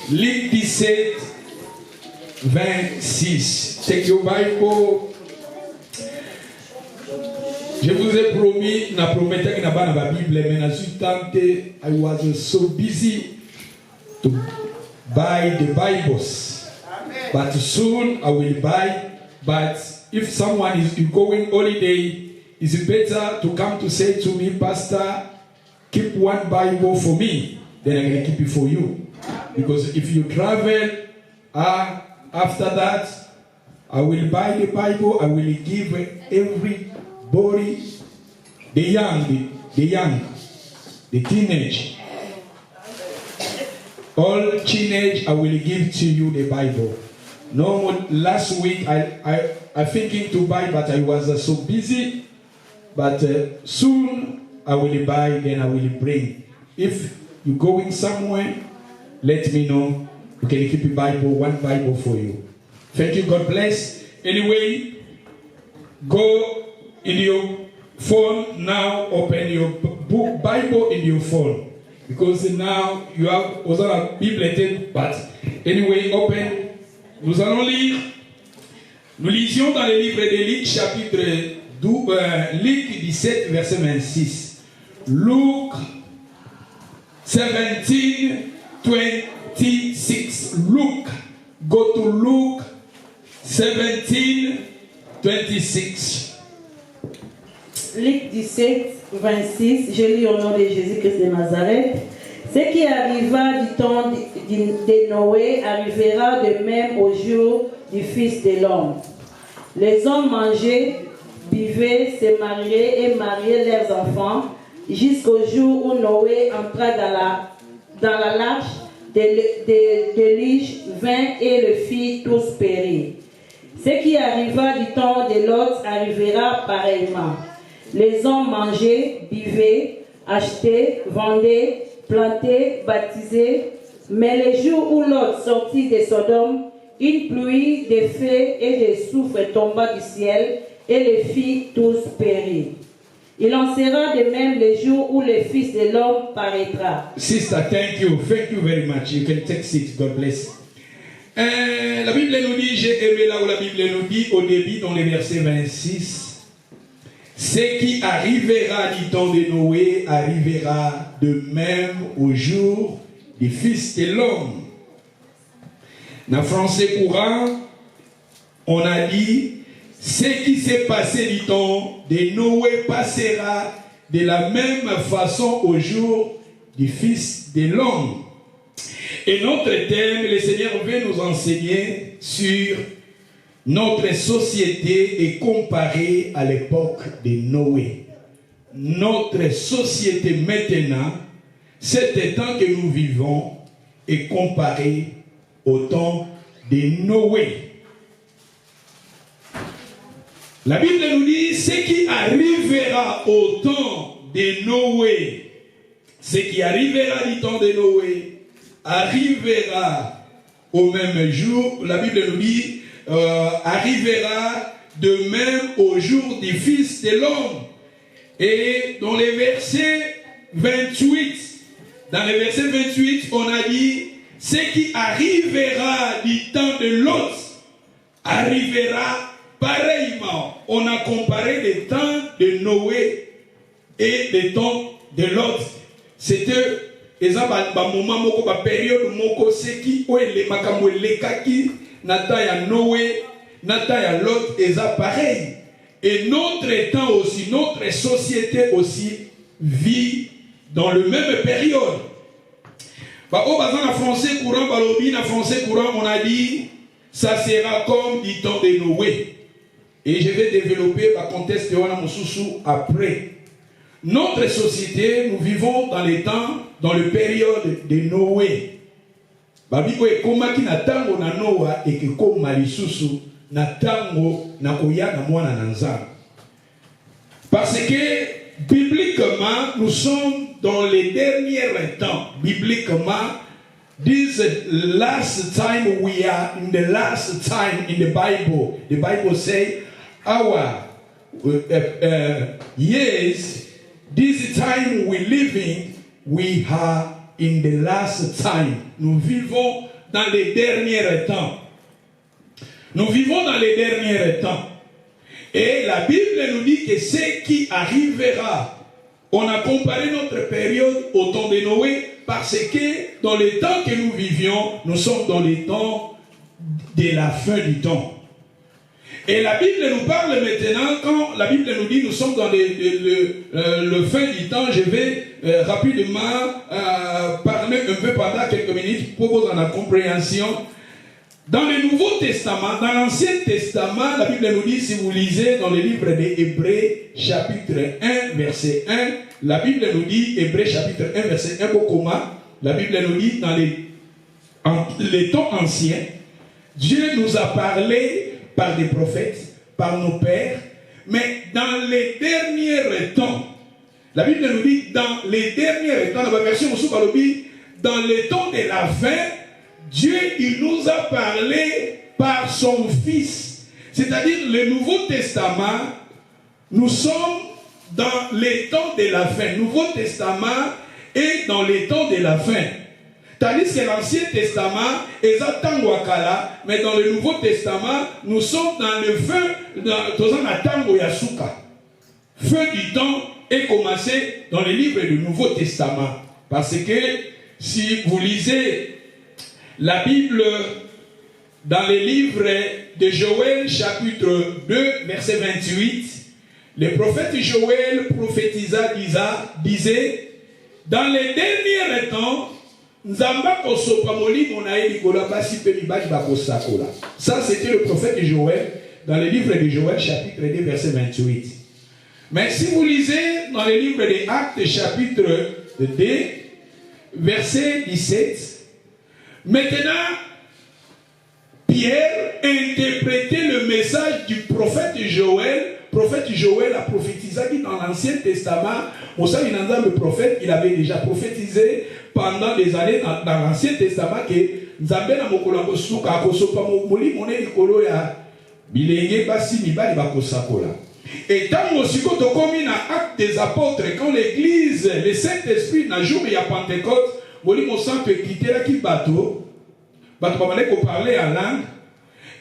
Luc 17, 26. Take your Bible. Je vous ai promis, na promettais que na ba na Bible, mais na suis tenté. I was so busy to buy the Bibles. Amen. But soon I will buy. But if someone is going holiday, it's better to come to say to me, Pastor, keep one Bible for me, then I'm going to keep it for you. Because if you travel, after that, I will buy the Bible, I will give everybody, the young, the teenage, all teenage, I will give to you the Bible. No, last week I thinking to buy, but I was so busy. But soon I will buy, then I will bring. If you're going somewhere, let me know. We can keep a Bible, one Bible for you. Thank you, God bless. Anyway, go in your phone now, open your book, Bible in your phone. Because now you have also a Bible, but anyway, open. Nous allons lire. Nous lisions dans le livre de Luc, chapitre Luc 17, verset 26. Luke 17, 26. Luke. Go to Luke 17, 26. Luc 17, 26. Je lis au nom de Jésus-Christ de Nazareth. Ce qui arriva du temps de Noé arrivera de même au jour du Fils de l'homme. Les hommes mangeaient, buvaient, se mariaient et mariaient leurs enfants jusqu'au jour où Noé entra dans la l'arche de l'Ige, vint et le fit tous périr. Ce qui arriva du temps de Lot arrivera pareillement. Les hommes mangeaient, buvaient, achetaient, vendaient, plantaient, baptisaient. Mais le jour où Lot sortit de Sodome, une pluie de feu et de soufre tomba du ciel et les fit tous périr. Il en sera de même le jour où le Fils de l'homme paraîtra. Sister, thank you very much. You can take seat. God bless. La Bible nous dit, j'ai aimé là où la Bible nous dit au début dans le verset 26. Ce qui arrivera du temps de Noé arrivera de même au jour du Fils de l'homme. Dans le français courant, on a dit ce qui s'est passé du temps de Noé passera de la même façon au jour du Fils de l'homme. Et notre thème, le Seigneur veut nous enseigner sur notre société est comparée à l'époque de Noé. Notre société maintenant, cet temps que nous vivons, est comparé au temps de Noé. La Bible nous dit ce qui arrivera au temps de Noé. Ce qui arrivera du temps de Noé arrivera au même jour. La Bible nous dit arrivera de même au jour du Fils de l'homme. Et dans les versets 28, on a dit ce qui arrivera du temps de Lot arrivera pareillement. On a comparé les temps de Noé et les temps de Lot. C'était moment moko ba période moko seki o ele makambo lekaki nata ya Noé nata ya Lot eza pareil. Et notre temps aussi, notre société aussi vit dans le même période. En français courant, on a dit ça sera comme du temps de Noé. Et je vais développer le contexte de Wana Moussousou après. Notre société, nous vivons dans les temps, dans le période de Noé. Babiko e koma ki na tango na Noa et que comme Malisusu na tango na koya na mwana na nzambe. Parce que bibliquement, nous sommes dans les derniers temps. Bibliquement, this last time we are in the last time in the Bible. The Bible says our years, this time we living, we are in the last time. Nous vivons dans les derniers temps. Nous vivons dans les derniers temps. Et la Bible nous dit que ce qui arrivera, on a comparé notre période au temps de Noé, parce que dans les temps que nous vivions, nous sommes dans les temps de la fin du temps. Et la Bible nous parle maintenant, quand la Bible nous dit nous sommes dans le fin du temps, je vais rapidement parler un peu pendant quelques minutes pour vous en la compréhension. Dans le Nouveau Testament, dans l'Ancien Testament, la Bible nous dit, si vous lisez dans le livre des Hébreux, chapitre 1, verset 1, la Bible nous dit, Hébreux, chapitre 1, verset 1, Bokoma, la Bible nous dit, dans les temps anciens, Dieu nous a parlé par des prophètes, par nos pères, mais dans les derniers temps, la Bible nous dit, dans les derniers temps, dans la version dans les temps de la fin, Dieu, il nous a parlé par son Fils. C'est-à-dire, le Nouveau Testament, nous sommes dans les temps de la fin. Le Nouveau Testament est dans les temps de la fin. Tandis que l'Ancien Testament est à Tanguakala, mais dans le Nouveau Testament, nous sommes dans le feu, dans la Tango Yasuka. Feu du temps est commencé dans les livres du Nouveau Testament. Parce que si vous lisez la Bible dans les livres de Joël, chapitre 2, verset 28, le prophète Joël prophétisa, disait, dans les derniers temps, ça, c'était le prophète Joël, dans le livre de Joël, chapitre 2, verset 28. Mais si vous lisez dans le livre des Actes, chapitre 2, verset 17, maintenant, Pierre interprétait le message du prophète Joël. Le prophète Joël a prophétisé dans l'Ancien Testament. Le prophète, il avait déjà prophétisé pendant des années dans l'Ancien Testament que Nzambe na mokolo kosuka akosopa moli moné likolo ya bilenge basi mibali bakosakola. Et tant aussi quand on commis dans Actes des Apôtres, quand l'Église, le Saint-Esprit, dans le jour de la Pentecôte, Moli mon sang peut quitter là qui bateau, bateau pas mal qu'on parlait en langue.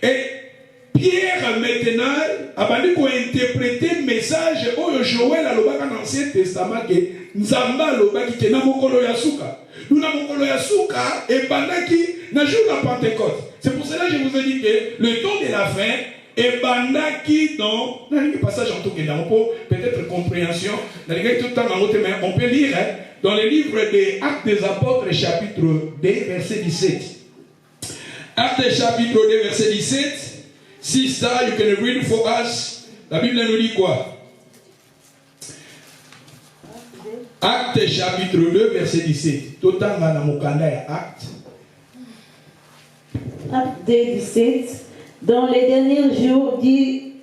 Et Pierre maintenant a banni qu'on interpréter message au Joël à l'obaka dans l'Ancien Testament que Nzamba l'obaki que na mokolo yasuka. Nous na mokolo yasuka et pendant qui na jour de la Pentecôte. C'est pour cela que je vous ai dit que le temps de la fin et bandaki dans le passage en tout cas pour peut-être compréhension dans les tout le temps mais on peut lire dans le livre des Actes des Apôtres chapitre 2 verset 17. Actes chapitre 2 verset 17. Sister, you can read for us. La Bible nous dit quoi? Actes chapitre 2 verset 17. Total na mokanda ya Actes. Acte 2 17. Dans les derniers jours, dit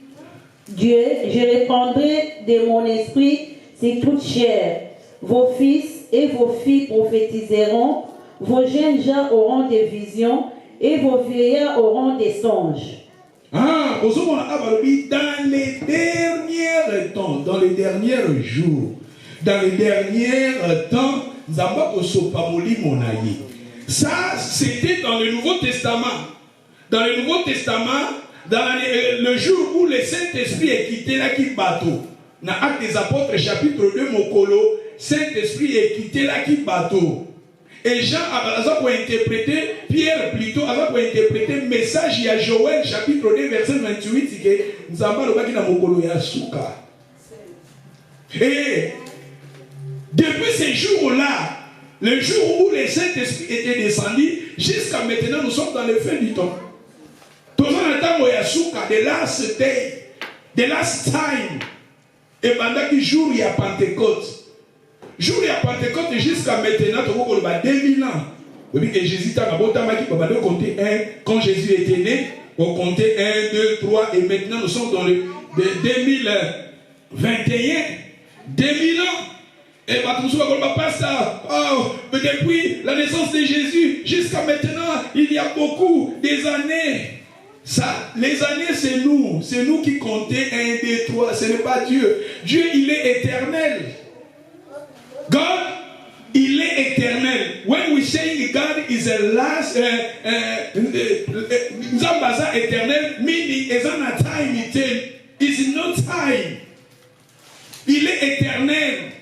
Dieu, je répandrai de mon esprit sur toute chair. Vos fils et vos filles prophétiseront, vos jeunes gens auront des visions, et vos vieillards auront des songes. Ah, dans les derniers temps, dans les derniers jours, dans les derniers temps, ça, c'était dans le Nouveau Testament. Dans le Nouveau Testament, dans le jour où le Saint-Esprit est quitté là qui bateau. Dans Actes des Apôtres, chapitre 2, Mokolo, Saint-Esprit est quitté là qui bateau. Et Jean a interprété, Pierre plutôt, a interprété le message il y a Joël, chapitre 2, verset 28, c'est que Nzamba le baki na Mokolo ya suka. Et depuis ces jours-là, le jour où le Saint-Esprit était descendu, jusqu'à maintenant, nous sommes dans le fin du temps. The last day, the last time, et pendant que jour il y a Pentecôte, jour il y a Pentecôte jusqu'à maintenant, tu vois 2000 ans. Depuis que Jésus t'a compté 1, quand Jésus était né, on comptait 1, 2, 3, et maintenant nous sommes dans le 2021, 2000 ans. Et mais depuis la naissance de Jésus jusqu'à maintenant, il y a beaucoup des années. Ça, les années, c'est nous qui comptons 1, 2, 3, ce n'est pas Dieu. Dieu, il est éternel. God, il est éternel. when we say God is a last, Nzambaza éternel, meaning is not a time eternal. It's no time. Il est éternel.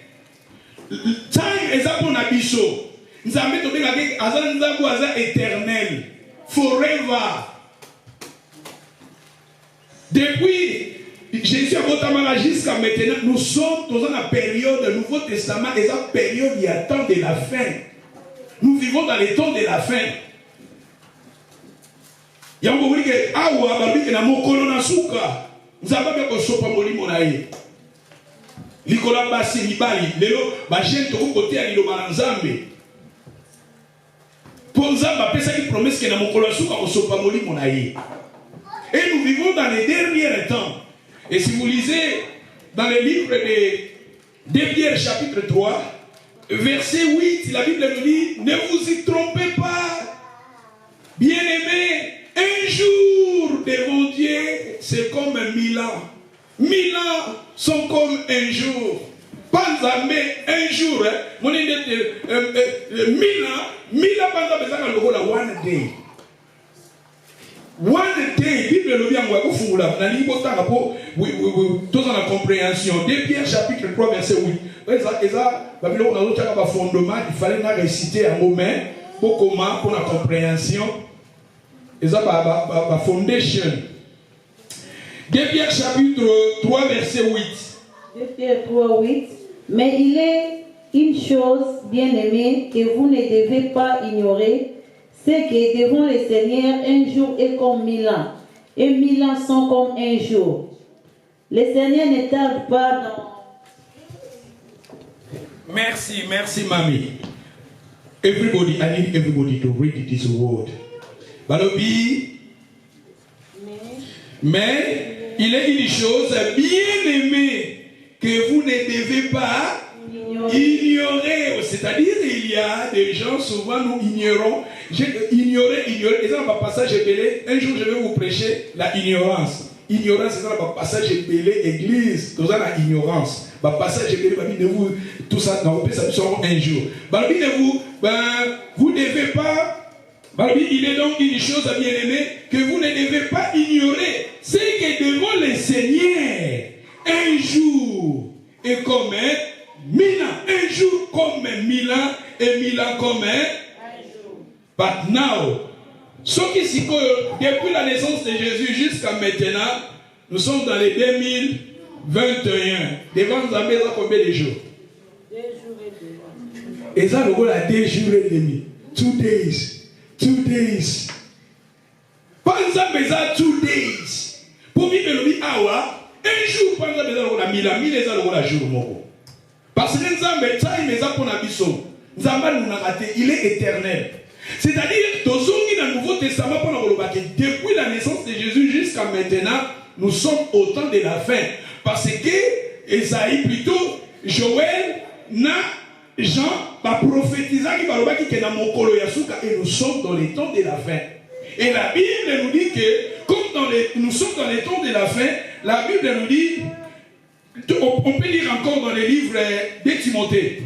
Time is upon abisso. Nzambe to be like Azan Nzambaza éternel. Forever. Depuis Jésus a voté jusqu'à maintenant, nous sommes dans la période du Nouveau Testament et la période il y a temps de la fin. Nous vivons dans les temps de la fin. Il y a un moment où awa babi na mokolo na suka. Nzamba be ko sopa molimo na ye. Likola basi libali lelo ba jeune to côté ya liloba na Nzambe. Pour Nzamba pesa ki promesse que na mokolo na suka ko sopa molimo na ye. Et nous vivons dans les derniers temps. Et si vous lisez dans le livre de Pierre chapitre 3, verset 8, la Bible nous dit, ne vous y trompez pas, bien-aimés, un jour devant Dieu, c'est comme 1000 ans. 1000 ans sont comme un jour. Pas jamais un jour. Mon idée de 1000 ans, pas besoin de le one day. One day, Bible le bien moi fungula na libota ngapo tous en la compréhension. De Pierre chapitre 3 verset 8. Eza Babylone na otaka ba fondement, il fallait na réciter en romain pour comment pour la compréhension. Eza ba foundation. De Pierre chapitre 3 verset 8. De Pierre 3 8. Mais il est une chose bien aimée que vous ne devez pas ignorer. C'est que devant le Seigneur, un jour est comme 1000 ans, et 1000 ans sont comme un jour. Le Seigneur ne tarde pas dans... Merci, mamie. Everybody, I need everybody to read this word. Balobi. Mais il est une chose bien aimée que vous ne devez pas ignorer. C'est-à-dire, il y a des gens, souvent nous ignorons. Ignorer. Et ça, dans le passage belé, un jour je vais vous prêcher la ignorance. Ignorance, c'est ça, dans le passage belé, église, tout ça, la ignorance. Le passage belé, tout ça, dans le passage, un jour. Vous ne devez pas, il est donc une chose bien aimée que vous ne devez pas ignorer. C'est que devant le Seigneur, un jour est comme 1000 ans. Un jour comme 1000 ans et 1000 ans comme un jour. But now, depuis la naissance de Jésus jusqu'à maintenant, nous sommes dans les 2021. Devant nous avons combien de jours? 2 jours et demi. Et ça, nous avons 2 jours et demi. 2 days. 2 days. Pas ça, 2 days. Pour vivre le vie, un jour, pas ça, la 1000 ans, 1000 ans, la jour. Parce que Nzambe, time est pour Nabiso. Nzambe nous a raté, il est éternel. C'est-à-dire, dans le Nouveau Testament, depuis la naissance de Jésus jusqu'à maintenant, nous sommes au temps de la fin. Parce que Esaïe, plutôt, Joël, Jean, prophétisa qui est dans mon kolo yasuka, et nous sommes dans les temps de la fin. Et la Bible nous dit que, comme nous sommes dans les temps de la fin, la Bible nous dit, on peut lire encore dans les livres de Timothée.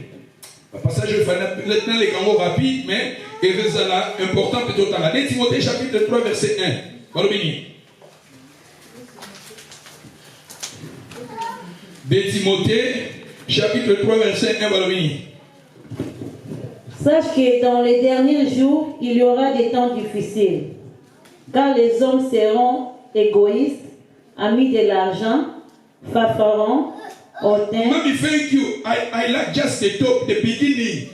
Le passage est dans les canaux rapides, mais il est là, important peut-être dans la de Timothée chapitre 3 verset 1. Voilà béni. De Timothée chapitre 3 verset 1. Voilà béni. Sache que dans les derniers jours, il y aura des temps difficiles, car les hommes seront égoïstes, amis de l'argent, fanfarons, hautains. Mommy, thank you. I like just the top, the beginning.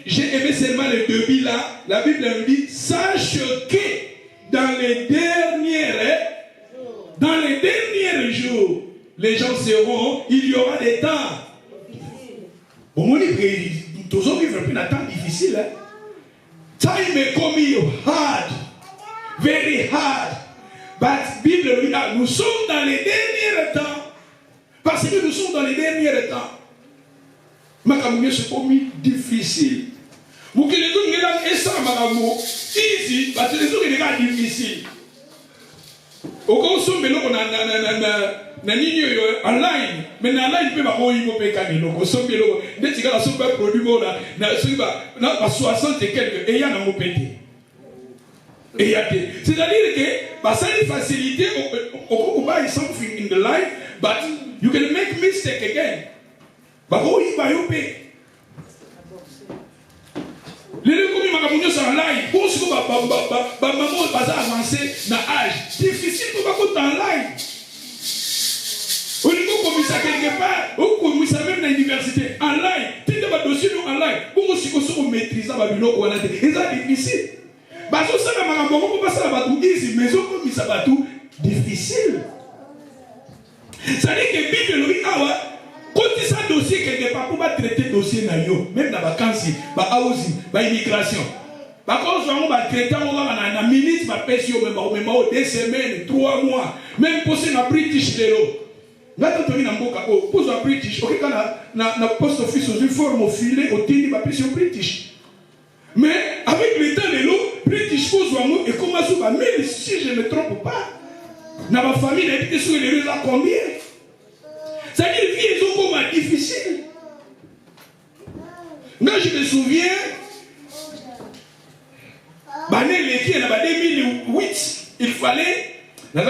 J'ai aimé seulement le début là. La Bible nous dit, sache que dans les derniers jours, les gens seront, il y aura des temps. Au moins, tous hommes vivent plus un temps difficile. Time may come hard, very hard. But Bible nous dit, nous sommes dans les derniers temps. Parce que nous sommes dans les derniers temps. Makamouye se commis difficile. Vous que les autres regardent et ça makamou easy, parce que les autres regardent difficile. Au sommet, on a nini online, mais na live peut pas y moper canelo. Au sommet, dès que la super produit na 60 et quelques, et y a un mot pété. Et y a des. C'est-à-dire que, ça a une facilité, on buy something in the life, but you can make mistake again. Bah, oh, il va y aller. Les deux communes magamounios sont en live. Pour ce que maman va avancer dans l'âge, difficile pour pas qu'on en live. Au niveau comme ça quelque part, ou comme ça même dans l'université, en live, tu as des dossiers en live. Pour aussi que ça maîtrise la bilo ou en live, c'est difficile. Bah ça ça na magamounio pour passer la batou easy, mais comme ça batou difficile. Ça dit que Bible lui awa. Quand tu as un dossier quelque part, pour traiter le dossier, même dans la vacances, dans l'immigration. Par contre, on va traiter en minutes, même 2 semaines, 3 mois, même pour ce British Lelo. Là, tu as un pour le British, ok, quand na post office, aux formes au filet, au tini, ma pression British. Mais avec le temps de l'eau, British pose un mot et commence à mais si je ne me trompe pas, dans ma famille, il habite sur les réseaux combien? C'est-à-dire que vie est encore difficile. Moi, je me souviens, en 2008, il fallait, la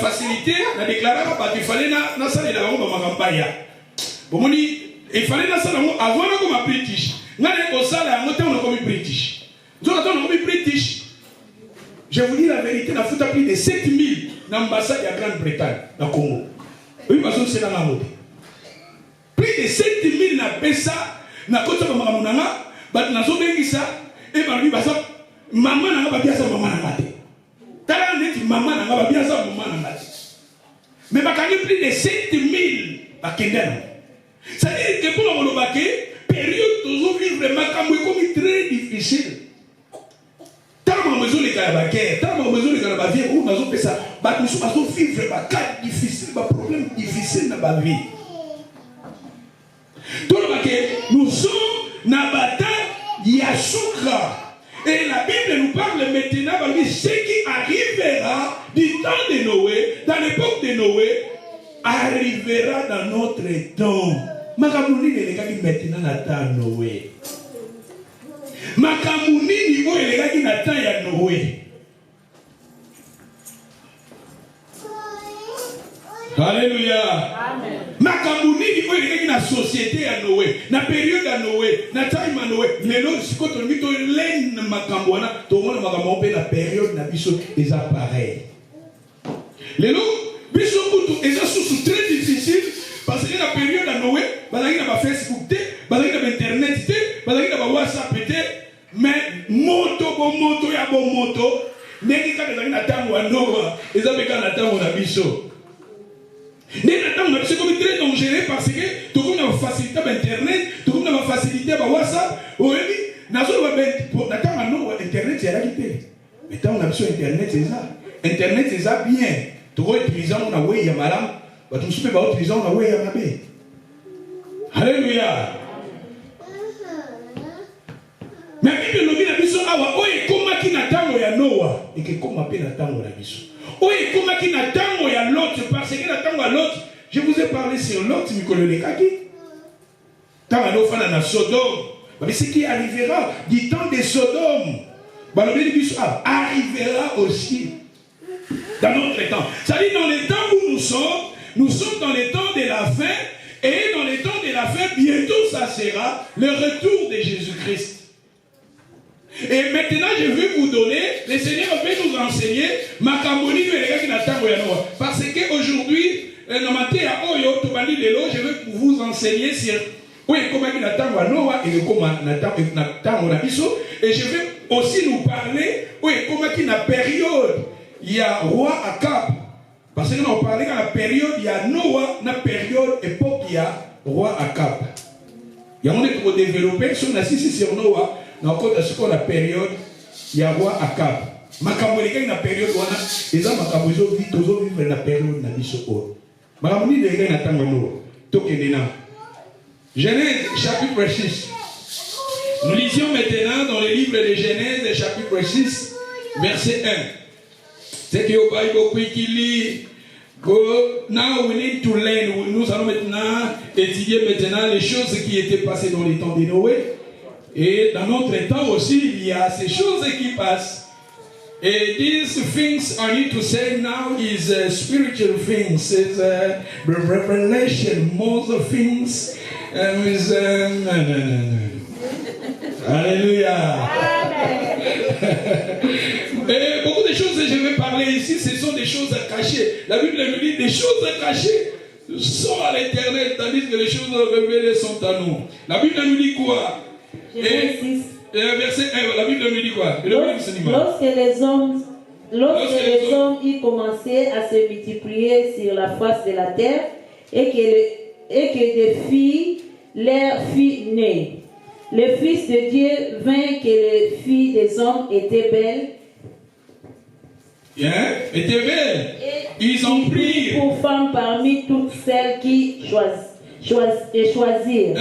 facilité, la déclaration, il fallait dans ça de la campagne. Il fallait dans ça avant comme British. Nous avons comme British. Nous avons comme British. Je vous dis la vérité, on a foutu plus de 7000 dans l'ambassade de la Grande-Bretagne, dans le Congo. Oui, parce que c'est dans la mode. Plus de 7000 na pesa, na kota ba maman nanga, ba na zo bengi ça, et ba lui ba ça, maman nanga ba bien ça maman nanga te. Tala ndeti maman nanga ba bien ça maman nanga te. Mais ba kangi plus de 7000 ba kendana. Ça veut dire que pour le baquet, période toujours vivre makamwe comme très difficile. Tellement besoin de la guerre, tellement besoin de la vie, où nous avons fait ça, nous avons vivre des cas difficiles, des problèmes difficiles dans la vie. Donc, nous sommes dans la bataille Yasukra. Et la Bible nous parle maintenant de ce qui arrivera du temps de Noé, dans l'époque de Noé, arrivera dans notre temps. Makamouni n'est pas maintenant dans le temps de Noé. Makamuni ni oyo elegaki na temps ya Noé. Alléluia. Amen. Makamuni ni oyo elegaki na société ya Noé, na période ya Noé, na time ya Noé. Lelo sikoto mito len makambo wana, to mona makambo pe na période na biso eza pareil. Lelo biso kutu eza sous très difficile parce que la période ya Noé, bazaki na ba Facebook te, bazaki na internet te, bazaki na ba WhatsApp te. Mais moto ya bon moto ndenge kaka ezali na ntango ya Noa eza mpe kaka na ntango na biso ndenge na ntango na biso ekomi très dangereux parce que tokomi na bafacilité ya bainternet tokomi na bafacilité ya bawhatsapp oyebi nazoloba na ntango ya Noa internet ezalaki te mais ntango na biso internet eza bien tokoutilize yango na wei ya malamu bato mosusu mpe bautilize yango na wei ya mabe. Alléluia. Mais la Bible nous dit que awa oye komaki na tango ya Noa et que koma pe na tango la biso. Oye komaki na tango ya Lot parce que na tango ya Lot, je vous ai parlé sur Lot mikolo lekaki. Tango no fana na Sodome. Mais ce qui arrivera du temps de Sodome, bah le biso arrivera aussi dans notre temps. Ça dit dans les temps où nous sommes dans les temps de la fin et dans les temps de la fin bientôt ça sera le retour de Jésus-Christ. Et maintenant, je vais vous donner, le Seigneur va nous enseigner, parce qu'aujourd'hui, je vais vous enseigner sur et je vais aussi nous parler, comment la période, il y a roi Akab. Parce que nous avons parlé de la période, il y a Noah, la période, époque, il y a roi Akab. Il y a un pour développer, si on assiste sur Noah, dans la période, il y a roi Akab. Makambolika na période wana, eza makambozo vivre na période na biso o. Makamoni de na tango no. Tokenena. Genèse chapitre 6. Nous lisions maintenant dans le livre de Genèse chapitre 6 verset 1. C'est que au Bible qui lit, now we need to learn. Nous allons maintenant étudier maintenant les choses qui étaient passées dans les temps de Noé. Et dans notre temps aussi, il y a ces choses qui passent. And these things I need to say now is spiritual things. It's revelation, most of things. Alléluia. Et beaucoup de choses que je vais parler ici, ce sont des choses cachées. La Bible nous dit des choses cachées sont à l'éternel, tandis que les choses révélées sont à nous. La Bible nous dit quoi? Verset 1, la Bible nous dit quoi? Lorsque les hommes y commençaient à se multiplier sur la face de la terre et que des filles leur furent nées, le Fils de Dieu vint que les filles des hommes étaient belles. Étaient belles. Ils ont pris pour femmes parmi toutes celles qui choisirent.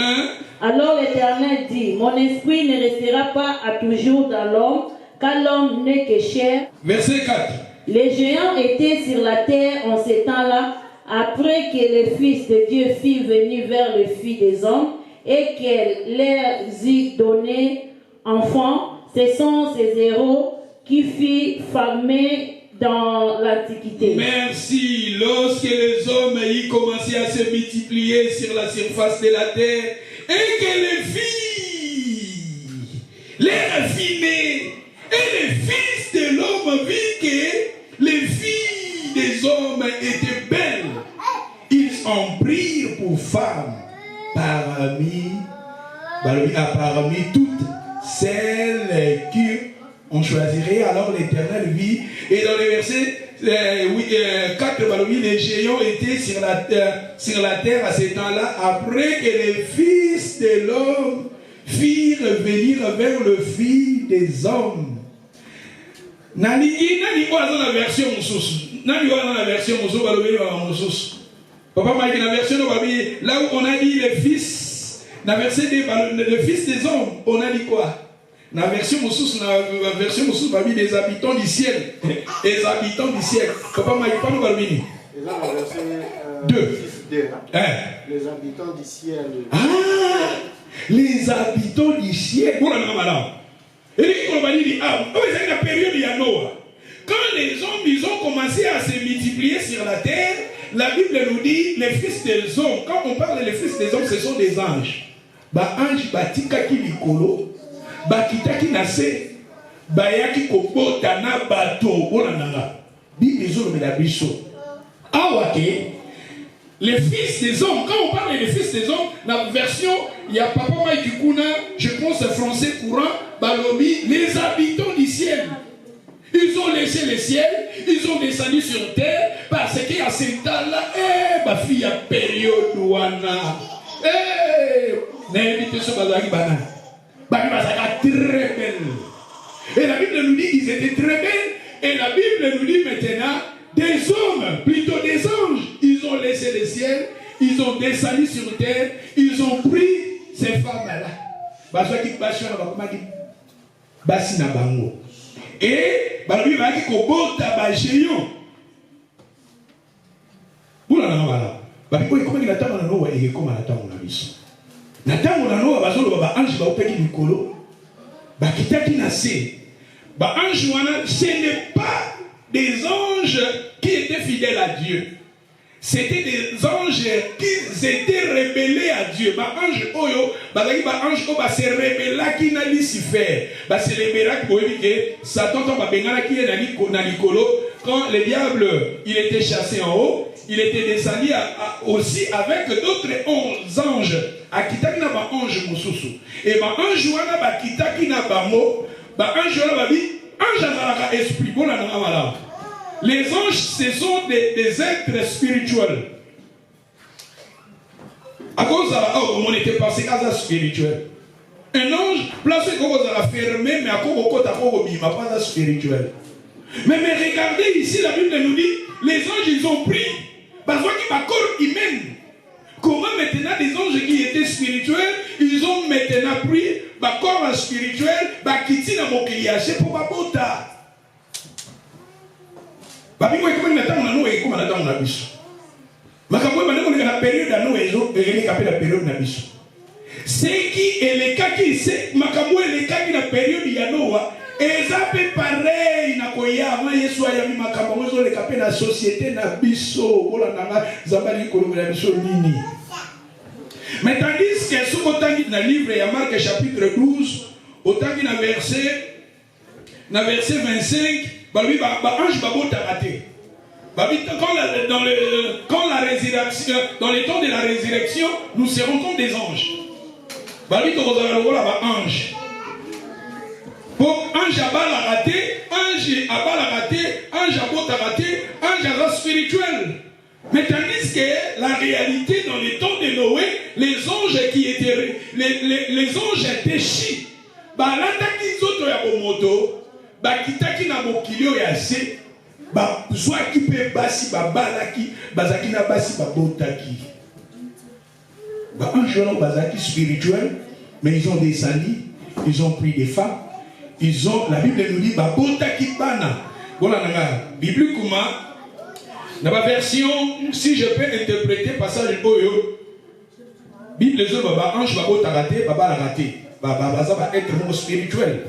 Alors l'Éternel dit, mon esprit ne restera pas à toujours dans l'homme, car l'homme n'est que chair. Verset 4. Les géants étaient sur la terre en ces temps-là, après que le Fils de Dieu fût venu vers le Fils des hommes, et qu'elle leur eut donné enfants. Ce sont ces héros qui furent famés dans l'Antiquité. Merci. Lorsque les hommes y commençaient à se multiplier sur la surface de la terre, et que les filles, les raffinés, et les fils de l'homme virent que les filles des hommes étaient belles, ils en prirent pour femmes parmi toutes celles qui on choisirait. Alors l'Éternel vit, et dans le verset 4, les géants étaient sur la terre à ce temps-là, après que les fils de l'homme firent venir vers le fils des hommes. Nani dans la version Papa m'a dit la version là où on a dit les fils, le fils des hommes, on a dit quoi? La version des habitants du ciel. Les habitants du ciel. Papa m'a dit pas nous parler. Et là, la version 2. Les habitants du ciel. Ah, les habitants du ciel. Et on va dire, c'est la période de Noah. Quand les hommes ils ont commencé à se multiplier sur la terre, la Bible nous dit les fils des hommes. Quand on parle des fils des hommes, ce sont des anges. Ange batika ki likolo. Bakitaki nase bayaki kobota na bato olananga bible ezolobela biso awake les fils des hommes. Quand on parle des fils des hommes, la version il y a papa Mike Kuna, je pense français courant balobi les habitants du ciel. Ils ont laissé le ciel, ils ont descendu sur terre parce qu'il y a ce temps-là, ma fille a période wana n'invite sur bazaki banane. Très belle. Et la Bible nous dit qu'ils étaient très belles. Et la Bible nous dit maintenant des hommes, plutôt des anges. Ils ont laissé le ciel, ils ont descendu sur terre, ils ont pris ces femmes-là. Et la Bible a dit qu'on botte à géant. Comment il attend dans le nom et comment il attend dans la vie. Natango na noa bazolo baba ange ba opeki mikolo ba kitaki na se ba ange wana ce n'est pas des anges qui étaient fidèles à Dieu, c'était des anges qui étaient rebellés à Dieu. Ba ange oyo ba ange ko ba se rebella ki na Lucifer ba se rebella ki boyebi ke Satan to ba bengana ki na likolo. Quand le diable il était chassé en haut, il était descendu aussi avec d'autres 11 anges. Akitaki na ba ange mususu. Et ba ange wana ba kitaki na bango, ba ange wana ba bi ange azalaka esprit bona na mala. Les anges ce sont des êtres spirituels. À cause de la on était passé à ça spirituel. Un ange placé comme ça la fermé mais à cause kota ko bima pas spirituel. Mais regardez ici, la Bible nous dit, les anges ils ont pris, parce qu'ils ont corps humain. Comment maintenant des anges qui étaient spirituels, ils ont maintenant pris, corps spirituel, qui tient mon client, pour ma bota. Babingo ekomi na tango na no ekoma na tango na biso. Makambo ba ndeko na période na no ezo ekeli kapela la période na biso. C'est qui elekaki c'est makambo elekaki na période ya Noa eza pe pareil na koya avant Yesu ya mi makambo ezo lekape na société na biso bola nanga zambali kolobela biso nini. Mais tandis que ce qu'autant dans le livre de Marc chapitre 12, autant dans verset 25, ange babota raté. Quand la résurrection, dans les temps de la résurrection, nous serons comme des anges. Ange. Pour ange abala raté, ange abala raté, ange abota raté, ange spirituel. Mais tandis que la réalité dans les temps de Noé, les anges qui étaient les anges étaient chi. Balataki zoto ya bomoto, bakitaki na bokilio ya se, ba zwaki pe basi babalaki, bazaki na basi babotaki. Ba ange non bazaki spirituel, mais ils ont descendu, ils ont pris des femmes, ils ont la Bible nous dit babotaki bana. Voilà nanga bibliquement. Dans ma version, si je peux interpréter passage Oyo, Bible les autres, ange va raté, baba la raté, ça va être mon spirituel.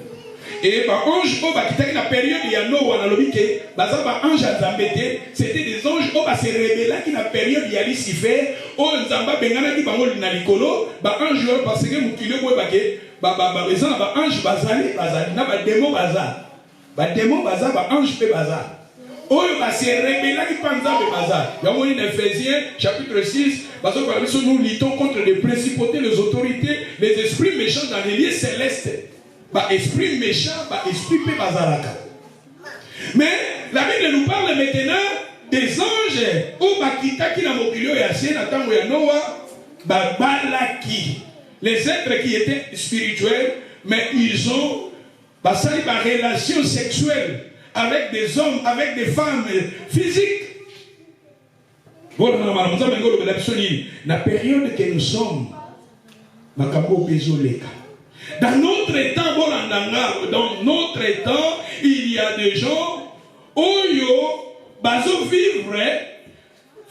Et ange qui était la période il y a Noah dans le biquet, ange à Zambété, c'était des anges qui se révélaient qui la période il y a Lucifer, Zamba bengana qui bangol na likolo, ange parce que mon kilo boy baké, ange bazali na démon bazar, ange pe bazar. Oyo va se révéler qui pense à bazar. Il y a un dans Ephésiens chapitre 6, parce que nous luttons contre les principautés, les autorités, les esprits méchants dans les lieux célestes. Esprit méchant, esprit pe bazaraka. Mais la Bible nous parle maintenant des anges au bakita qui n'a mokilio ya se na tango ya Noah, balaki. Les êtres qui étaient spirituels, mais ils ont basali par relation sexuelle avec des hommes, avec des femmes physiques. Voilà, la période que nous sommes, dans notre temps, il y a des gens qui vivent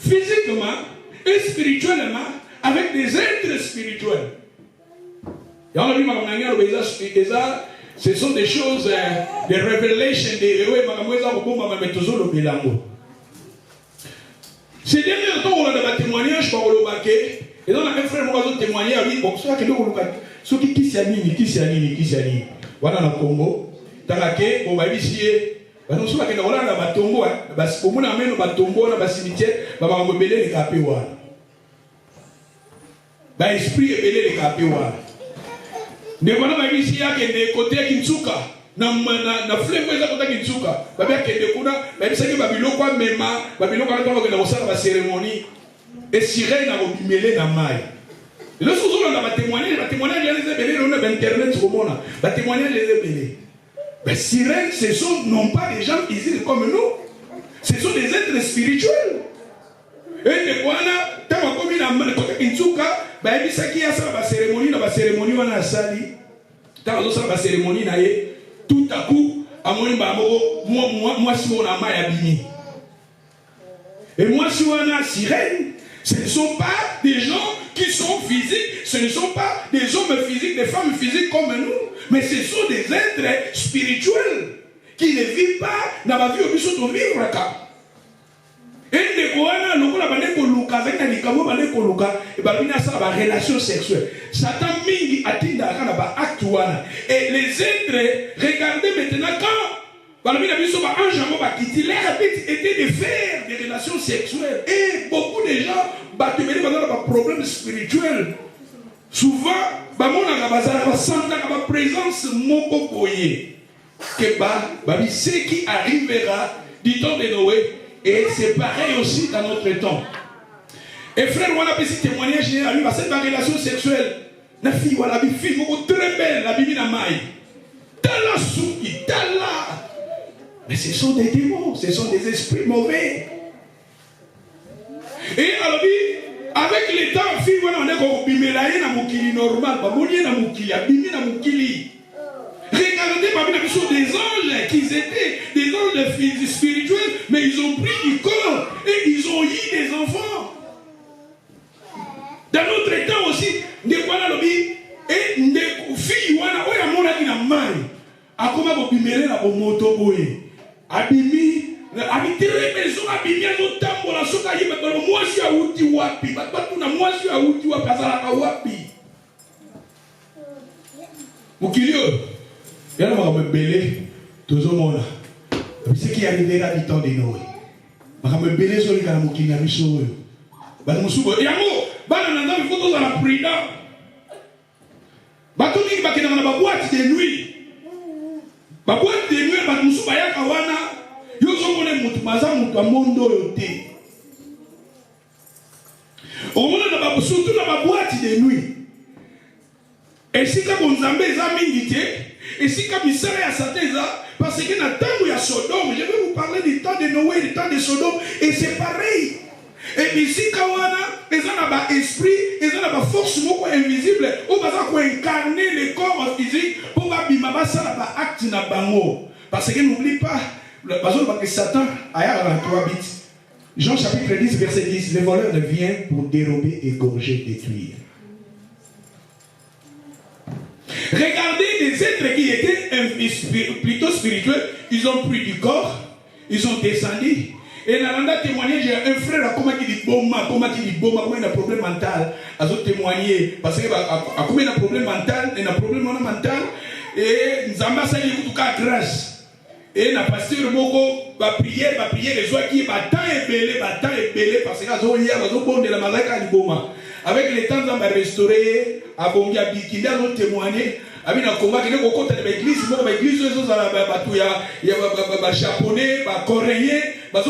physiquement et spirituellement avec des êtres spirituels. Ce sont des choses, des révélations, ces derniers temps, on a des témoignages par le baquet, et donc, un frère m'a témoigné à lui, bon, soit que ceux qui s'animent, voilà le Congo, Tanake, on va ici, nous sommes à la Batongo, parce qu'on a amené Batongo, dans le cimetière, on va belé les capéouas. L'esprit est belé les capéouas. Ne voilà pas ici, il y a des côtés qui ne sont pas. Na flemme eza kota kitsuka babia kende kuna babisaki babiloko mema babiloko na tongo na kosala ba cérémonie et sirène na obimele na mai le sozo na ba témoigner les belé on a internet komona ba témoigner les belé ba sirène ce sont non pas des gens ici comme nous, ce sont des êtres spirituels et de kwana tama komi na kota kitsuka babisaki ya sala ba cérémonie wana asali tama zo sala ba cérémonie na ye. Tout à coup, à mon moi, si on a mal abîmé. Et moi, si on a sirène, ce ne sont pas des gens qui sont physiques, ce ne sont pas des hommes physiques, des femmes physiques comme nous, mais ce sont des êtres spirituels qui ne vivent pas dans la vie au but de vivre. Et de quoi la relation sexuelle. Satan mingi atinda akana actuana. Et les êtres, regardez maintenant quand leur but était de faire des relations sexuelles. Et beaucoup de gens ont des problèmes spirituels. Souvent, la présence mokoboye. Ce qui arrivera du temps de Noé. Et c'est pareil aussi dans notre temps. Et frère, on a petit témoignage à lui, cette relation sexuelle. La fille, voilà, la fille, très belle, la bibi na maille. Tala souki, tala. Mais ce sont des démons, ce sont des esprits mauvais. Et alors, avec les temps, fille, voilà, on est comme bimelaye na mukili normal, baboulier na mukili, abimi na mukili. Regardez regardé parmi la mission des anges, qu'ils étaient des anges spirituels, mais ils ont pris du corps et ils ont eu des enfants. Dans notre temps aussi, des Guanalobi et des filles, Oya Mona qui n'a mal. A comment vous bimérez la moto boé. Abimi, abitere maison, abimi à notre temps pour la soca, il y a moi si à outi wapi, batuna moi si à outi wapi, azala wapi. Mukilio, il y a un belé, tout le monde. Ce qui arrivera du temps de Noé. Je vais me belé sur les gars qui n'ont pas eu. Il y a un mot, il faut que la prudence. Il y a une boîte de nuit. La boîte de nuit, il y a surtout dans la boîte de nuit. Et si vous avez des amis, et si vous avez des parce que dans le temps où il y a Sodome, je vais vous parler du temps de Noé, du temps de Sodome, et c'est pareil. Et puis si ils ont un esprit, ils ont une force invisible, ils ont incarner le corps physique pour faire un acte dans bango. Parce que n'oublie pas, parce que Satan a 3 bits. Jean chapitre 10, verset 10, le voleur vient pour dérober, égorger, détruire. Regardez les êtres qui étaient plutôt spirituels, ils ont pris du corps, ils ont descendu. Et dans le témoignage, j'ai un frère comment il dit boma, comment il a un problème mental. Il a témoigné parce qu'il a un problème mental, il a un problème mental. Et nous avons passé en tout cas grâce. Et la pasteur Moko va prier les gens qui battent et belé parce que de la malaka du boma. Avec les temps, on va restaurer, à Bongi, à Bikini, à nous témoigner. Avec un combat qui est au côté de l'église, l'église, il y a des japonais, des coréens, des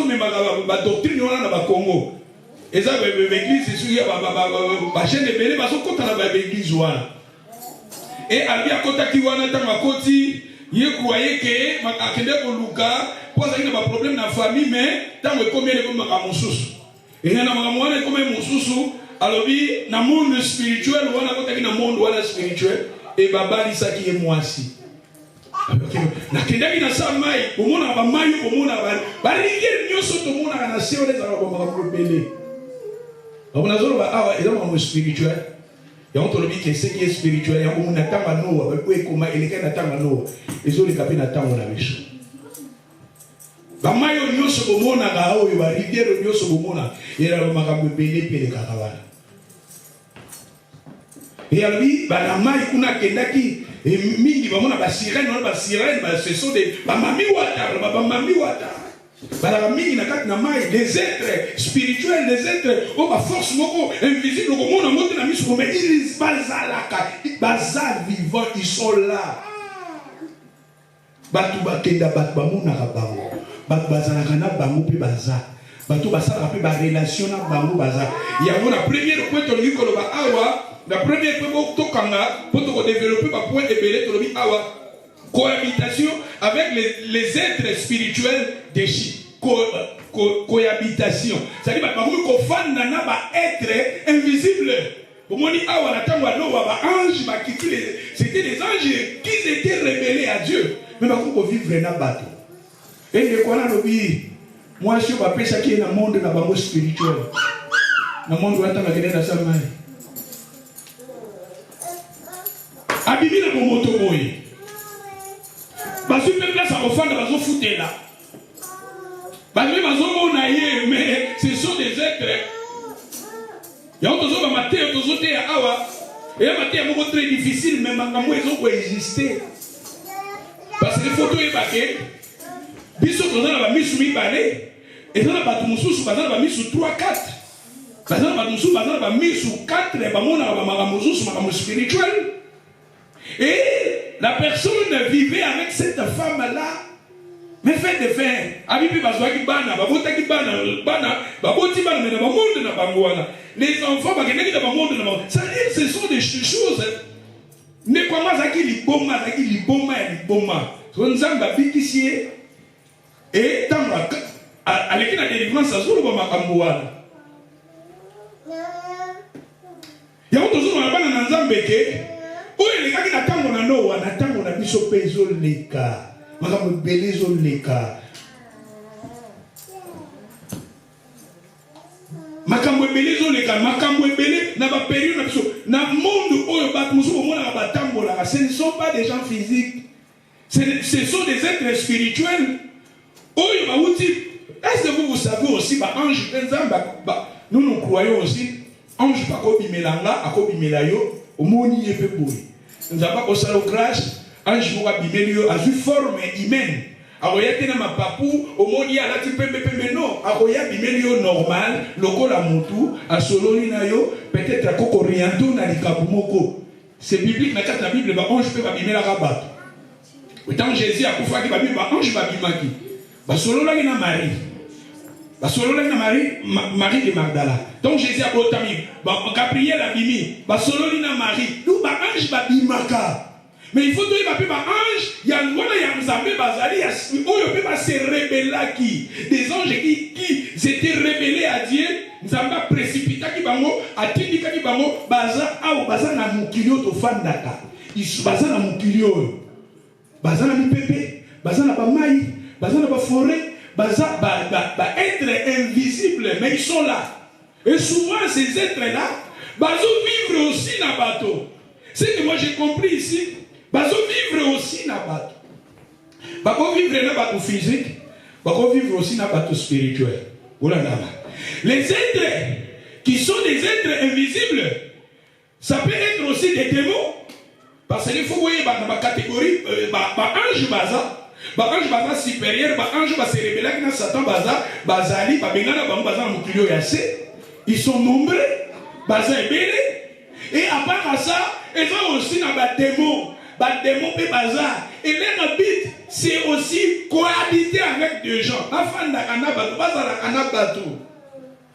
doctrines dans Congo. Et ça, l'église, il y a des chaînes de belé, ils sont côté de l'église. Et à côté de l'église, il croyait que pour ça, il y a un problème dans la famille, mais tant que combien de gens et il y a alors, dans le monde spirituel, on a dans le monde spirituel, et Baba dit ça qui est moi aussi. Na kendaki na samai, au monde a maï, au monde a barrière, nous sommes au monde a nation des arabes à belé. On a zolo ba et dans le monde spirituel. Il y a un que ce qui est spirituel, il y a un monde à tamano, avec quoi comment il est à tamano, et zo les capés na tamano na bicho. Bamayo nyoso bomona ga oyo ba rivière nyoso bomona era lo makambo belé pele kakawana. Et alors, la kuna kendaki et mingi bamona ba sirène, ce sont des mami wata. La mingi na kat na mai des êtres spirituels, des êtres oh ba force moko invisible ko mona monte na miso mais ils bazalaka, bazal vivant, ils sont là. Batu bakenda bat bamona ka bango. Bat bazalaka na bango pe baza. Batu basala pe ba relation na bango baza. Ya mona première point to likolo ba awa. La première fois pour développer ma point de cohabitation avec les êtres spirituels des chiens. Cohabitation. C'est-à-dire que être invisible. Pour moi, c'était des anges qui étaient rebellés à Dieu. Mais pour vivre dans le bateau. Et moi, je suis pas péché qui est dans le monde spirituel. Dans le monde où on est dans sa main. Abimi na moto boy. Basu pe place à offendre bazo fouter là. Basu bazo mona ye mais ce sont des êtres. Ya on tozo ba maté tozo te awa. Et ya maté moko très difficile mais makambo ezo ko exister. Parce que photo est baké. Biso tozo na ba misu mi balé. Et ça na ba tumususu bazana ba misu 3 4. Bazana ba tumususu bazana ba misu 4 ba mona ba makambo susu makambo spirituel. Et la personne vivait avec cette femme-là, mais fait de faire. Les enfants, c'est-à-dire ce sont des choses. Ne pas qui li boma. Et tant à l'équipe de délivrance, ça se trouve à Kamboana. Il y a toujours un oyo lekaki na ntango na Noa na ntango na biso mpe ezoleka makambo ebele ezoleka makambo ebele ezoleka makambo ebele na bapériode na biso na monde oyo bato mosusu omonaka batambolaka ce ne sont pas des gens physiques ce sont des êtres spirituels oyo bauti. Est-ce que vous savez aussi ange nous croyons aussi ange bakobimelanga akobimela yo omoni ye pe boye nzamba kosala grâce ange moko abimeli yo azwi forme humaine akoya te na mapapu omoni alati pembe non akoya abimeli yo normal lokola mutu asololi na yo peut-être akokoriento na likabu moko. C'est biblique na kati na Bible ba ange pe babimelaka bato autant Jésus akufaki babi ba ange babimaki basololaki na Marie basololaki na Marie de Magdala. Donc Jésus a otami Gabriel abimi basololi na Marie nous ba ange babimaka. Mais il faut que les anges, il y a un Nzambe bazali, oyo pe ba se rebellaki. Des anges qui s'étaient rebellés à Dieu, Nzamba précipita ki bango, atindika ki bango, baza au baza na mukilio to fandaka. Ils baza na mukilio. Baza na mipepe, baza na ba mai, baza na ba forêt, baza ba être invisible, mais ils sont là. Et souvent ces êtres-là, bazo vivre aussi na bateau. C'est que moi j'ai compris ici. Bazo vivre aussi na bateau. Bako vivre na bateau physique, bako vivre aussi na bateau spirituel. Les êtres qui sont des êtres invisibles, ça peut être aussi des démons. Parce qu'il faut voir dans ma catégorie, ange baza supérieur, ange baza rebelle qui na Satan baza, bazali, bengana baza mukilio yase. Ils sont nombreux, baza ebele. Et à part ça, ils ont aussi des démons. Des démons et bazar. Et leur but, c'est aussi cohabiter avec des gens.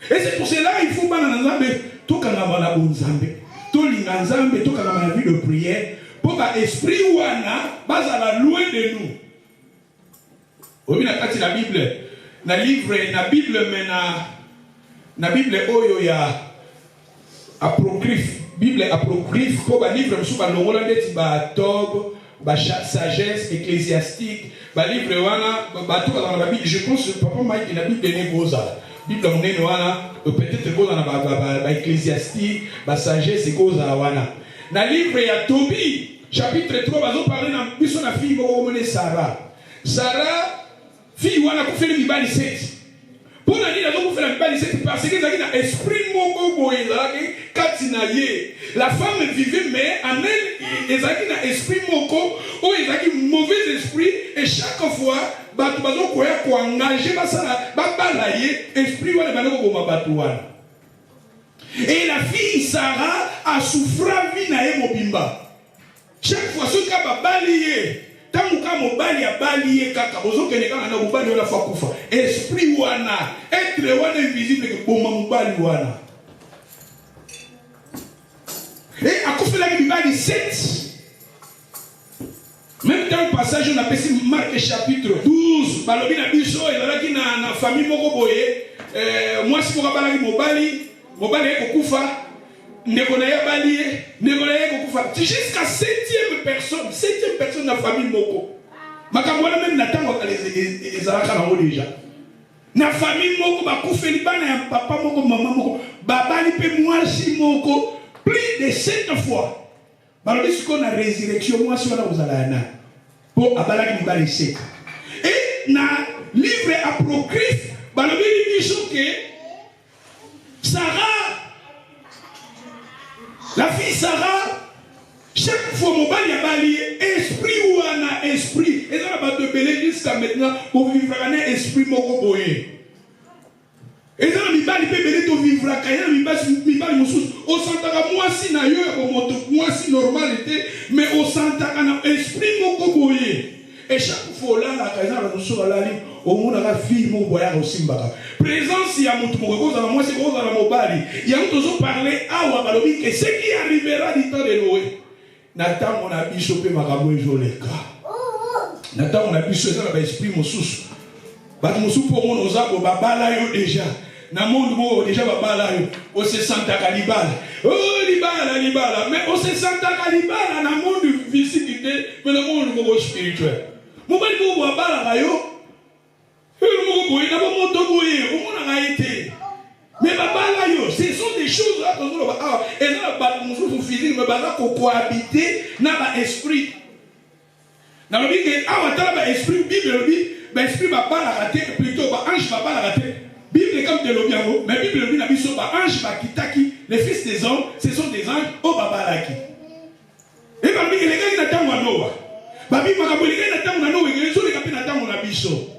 Et c'est pour cela qu'il faut pas dans Nzambe, tout quand on a bon Nzambe, tout l'Nzambe, tout quand on a vu de prière, pour que l'esprit ouana, bazala loin de nous. Au milieu de la Bible, na livre, na Bible, mais na Bible oyo ya apocryphe. Bible apocryphe pour un livre sur le Hollandais ba Tob, ba sagesse ecclésiastique, ba livre wana ba tout dans la Bible. Je pense que papa Mike la Bible n'est goza. Bible monene wana peut-être goza na ba ecclésiastique, ba sagesse goza wana. Na livre ya Tobi chapitre 3 bazo parler na biso na fille moko mone Sarah. Sarah fille wana ko faire mibali 7. Pour la dire parce que dans esprit moko la femme vivait mais en elle ils ont un esprit moko ou ils ont un mauvais esprit et chaque fois batu bazo koya ko engager basala babalaye esprit wana banoko ko mabatu wana. Et la fille Sarah a souffert vie na ye mobimba. Chaque fois ce ka babaliye tant que mobali ya bali ye kaka bozo kene kana na mobali wala fa kufa esprit wana être wana invisible que bomba mobali wana et akufa la Bible 7 même dans le passage on appelle Marc chapitre 12 balobi na biso ezalaki na famille moko boye moi si moko balaki mobali ekokufa ndeko na ya bali ndeko na ya kokufa jusqu'à 7e personne na famille moko makambo wana même na tango ezalaka na déjà na famille moko bakufeli bana ya papa moko mama moko babali pe mwasi moko plus de 7 fois balobi siko na résurrection mwasi wana kozala na po abalaki mibali 7 et na livre apocryphe balobi biso ke Sarah, la fille Sarah, chaque fois mon bali a balié, esprit ou un esprit, et ça va te belé jusqu'à maintenant pour vivre un esprit moko boye. Et ça mi bali peut belé to vivre kaya mi bali musus au santaka moi si na yo au moto moi si normalité mais au santaka na esprit moko boye. Et chaque fois là la kaya na musu la li au monde la fille moko boya aussi mbaka. Présence ya mutu moko za moi c'est ko za la mobali. Ya mutu zo parler awa balobi que ce qui arrivera du temps de Noé. Nathan on a biso pe makambo ezoleka. Nathan on a biso za ba esprit mususu. Ba mususu pour mon ozako babala yo déjà. na monde mo déjà babala yo on se sent à libala oh libala mais on se sent à libala na monde physique mais le monde mo spirituel mo ba mo babala yo mo boy na mo to boy o mo na été mais babala yo ce sont des choses là qu'on va et là ba mo physique mais ba ko cohabiter na ba esprit na lo bi que awa tala ba esprit bible bi ba esprit babala raté plutôt ba ange babala raté. Bible comme de l'obiango, mais Bible dit na biso ba ange ba kitaki, les fils des hommes, ce sont des anges au babalaki. Et parmi les gars qui n'attendent pas Noah, babi makambo les gars n'attendent pas Noah, ils sont les capitaines n'attendent pas biso.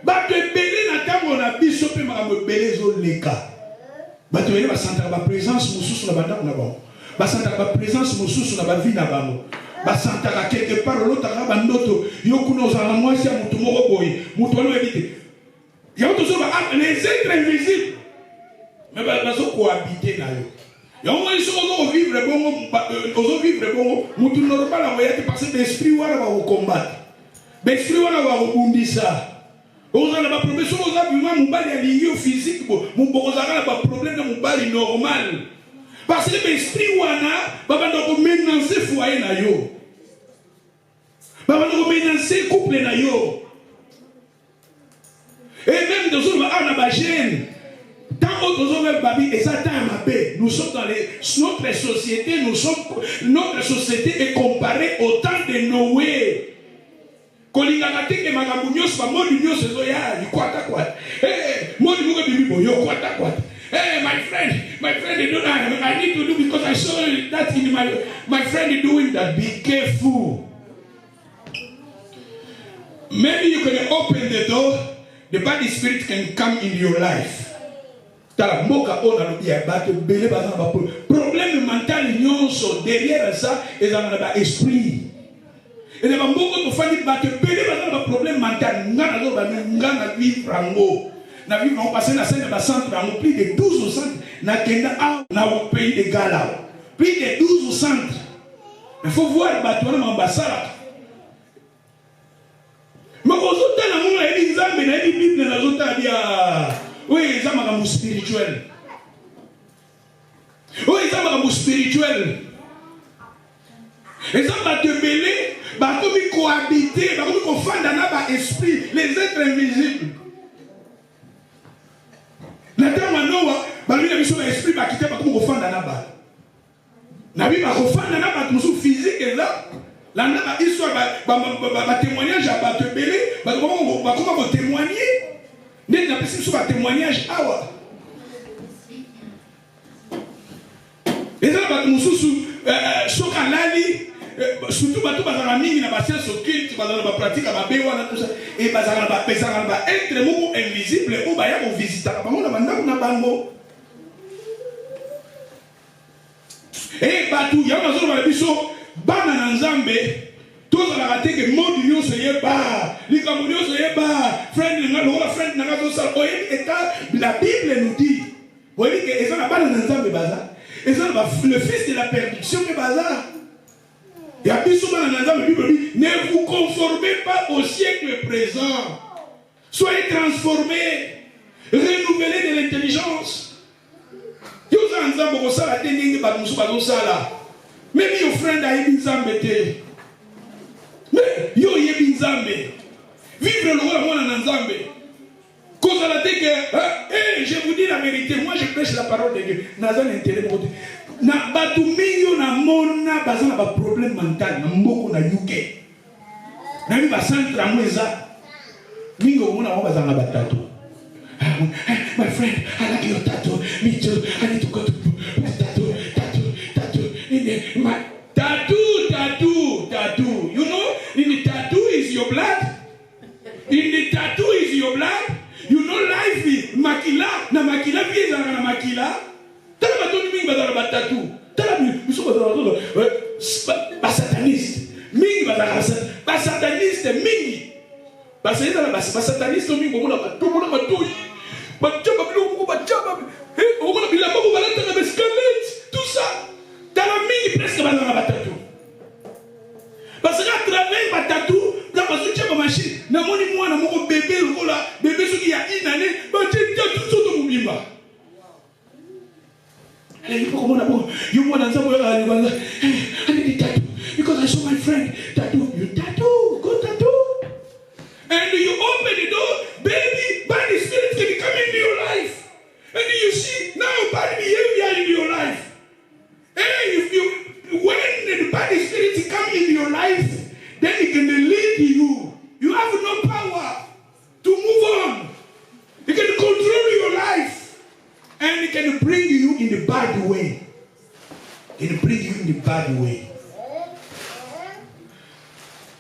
Ba te belé n'attendent pas biso pe makambo belé zo leka. Ba te belé ba sentir ba présence mususu na banda na bango. Ba sentir ba présence mususu na ba vie na bango. Ba sentir quelque part l'autre ba ndoto yokuno za la mwasi ya mutu moko boy, mutu ono ebite. Il y a toujours les êtres invisibles. Mais ils sont cohabiter là. Il y a un sont vivre bon, vivre bon, mutu normal en voyage parce que l'esprit wala va combattre. L'esprit wala va rebondissa. On a pas problème sur aux arguments mon bali aligné physique mon bozara pas problème mon bali normal. Parce que l'esprit wana va donc menacer foyer na yo. Va donc menacer couple na yo. Et même dans une gêne, tant que babi et ça nous sommes dans notre société, notre société est comparée au temps de Noé. Kolingakate ke magambo nyos ba modi nyos zo ya ni kwata kwata. Modi mugo bibi yo kwata kwata. Hey, my friend, you don't know. I need to do because I saw that in my friend doing that. Be careful. Maybe you can open the door. The bad spirit can come in your life. Tala moka ona no bia ba te bele ba na ba problème mental nyonso derrière ça et ça na ba esprit. Et le mboko to fandi ba te bele ba na ba problème mental ngana zo ba ngana vivre frango. Na vivre on passer na scène ba centre en plus de 12 centres na kenda na au pays de Gala. Plus de 12 centres. Il faut voir ba to na ambassade. Mais quand on a un examen, on a une Bible, on a oui, ils ont un spirituel. Oui, ils ont un spirituel. Ils ont te mêler, comme cohabiter, comme confondre dans l'esprit, les êtres invisibles. Nathan Noah, il a mis son esprit, il a quitté comme confondre dans la Nabi va confondre dans la physique et là. La histoire va témoignage à te belé, comment va témoigner? N'est pas possible sur un témoignage awa. Et ça va nous sous sokalali, surtout bateau bazala mingi na basien soculte, bazala ba pratique à bewa na tout ça, et bazala ba pesanga ba être moko invisible ou ba ya ko visiter ba mona banda na bango. Et batou ya na zo ba biso bana na nzambe tous la raté que monde yo soyez pas likambo yo soyez pas friend na lo friend na zo sa oye eta la Bible nous dit voyez que et ça na bana na nzambe baza et ça le fils de la perdition que baza et à biso bana na nzambe Bible dit ne vous conformez pas au siècle présent soyez transformés renouvelés de l'intelligence yo za nzambe ko sala tenenge ba musu ba zo sala. Même your friend a été zambé. Mais yo yebi zambé. Vivre le roi moi dans zambé. Cause à la tête que je vous dis la vérité, moi je prêche la parole de Dieu. Nazan intérêt pour Dieu. Na batu minyo na mona bazana ba problème mental na mboko na UK. Na mi ba centre mweza. Mingo mona wa bazana ba tattoo. My friend, I like your tattoo. Me too. I need to go to tattoo. My tattoo. You know, in the tattoo is your blood. In the tattoo is your blood. You know life is makila. Na makila pieza na makila. Tala batoni mingi bazala ba tattoo. Tala biso bazala ba sataniste. Mingi ba sataniste mingi. Ba sataniste mingi mona ba toyi. Ba chaba bilo ba chaba. On a bila ba balata na escalade. Tout ça. Dans la mine presque dans la tatou. Parce qu'à travers ma tatou, dans ma soutien ma machine, na moni moi na mon bébé là, bébé ce qui a une année, bah tu tout sur ton mimba. You want to I need a tattoo because I saw my friend tattoo. You tattoo, go tattoo. And you open the door, baby, bad spirits can come into your life. And you see now bad behavior in your life. And when the bad spirits come into your life, then it can lead you. You have no power to move on. It can control your life. And it can bring you in the bad way. It can bring you in the bad way.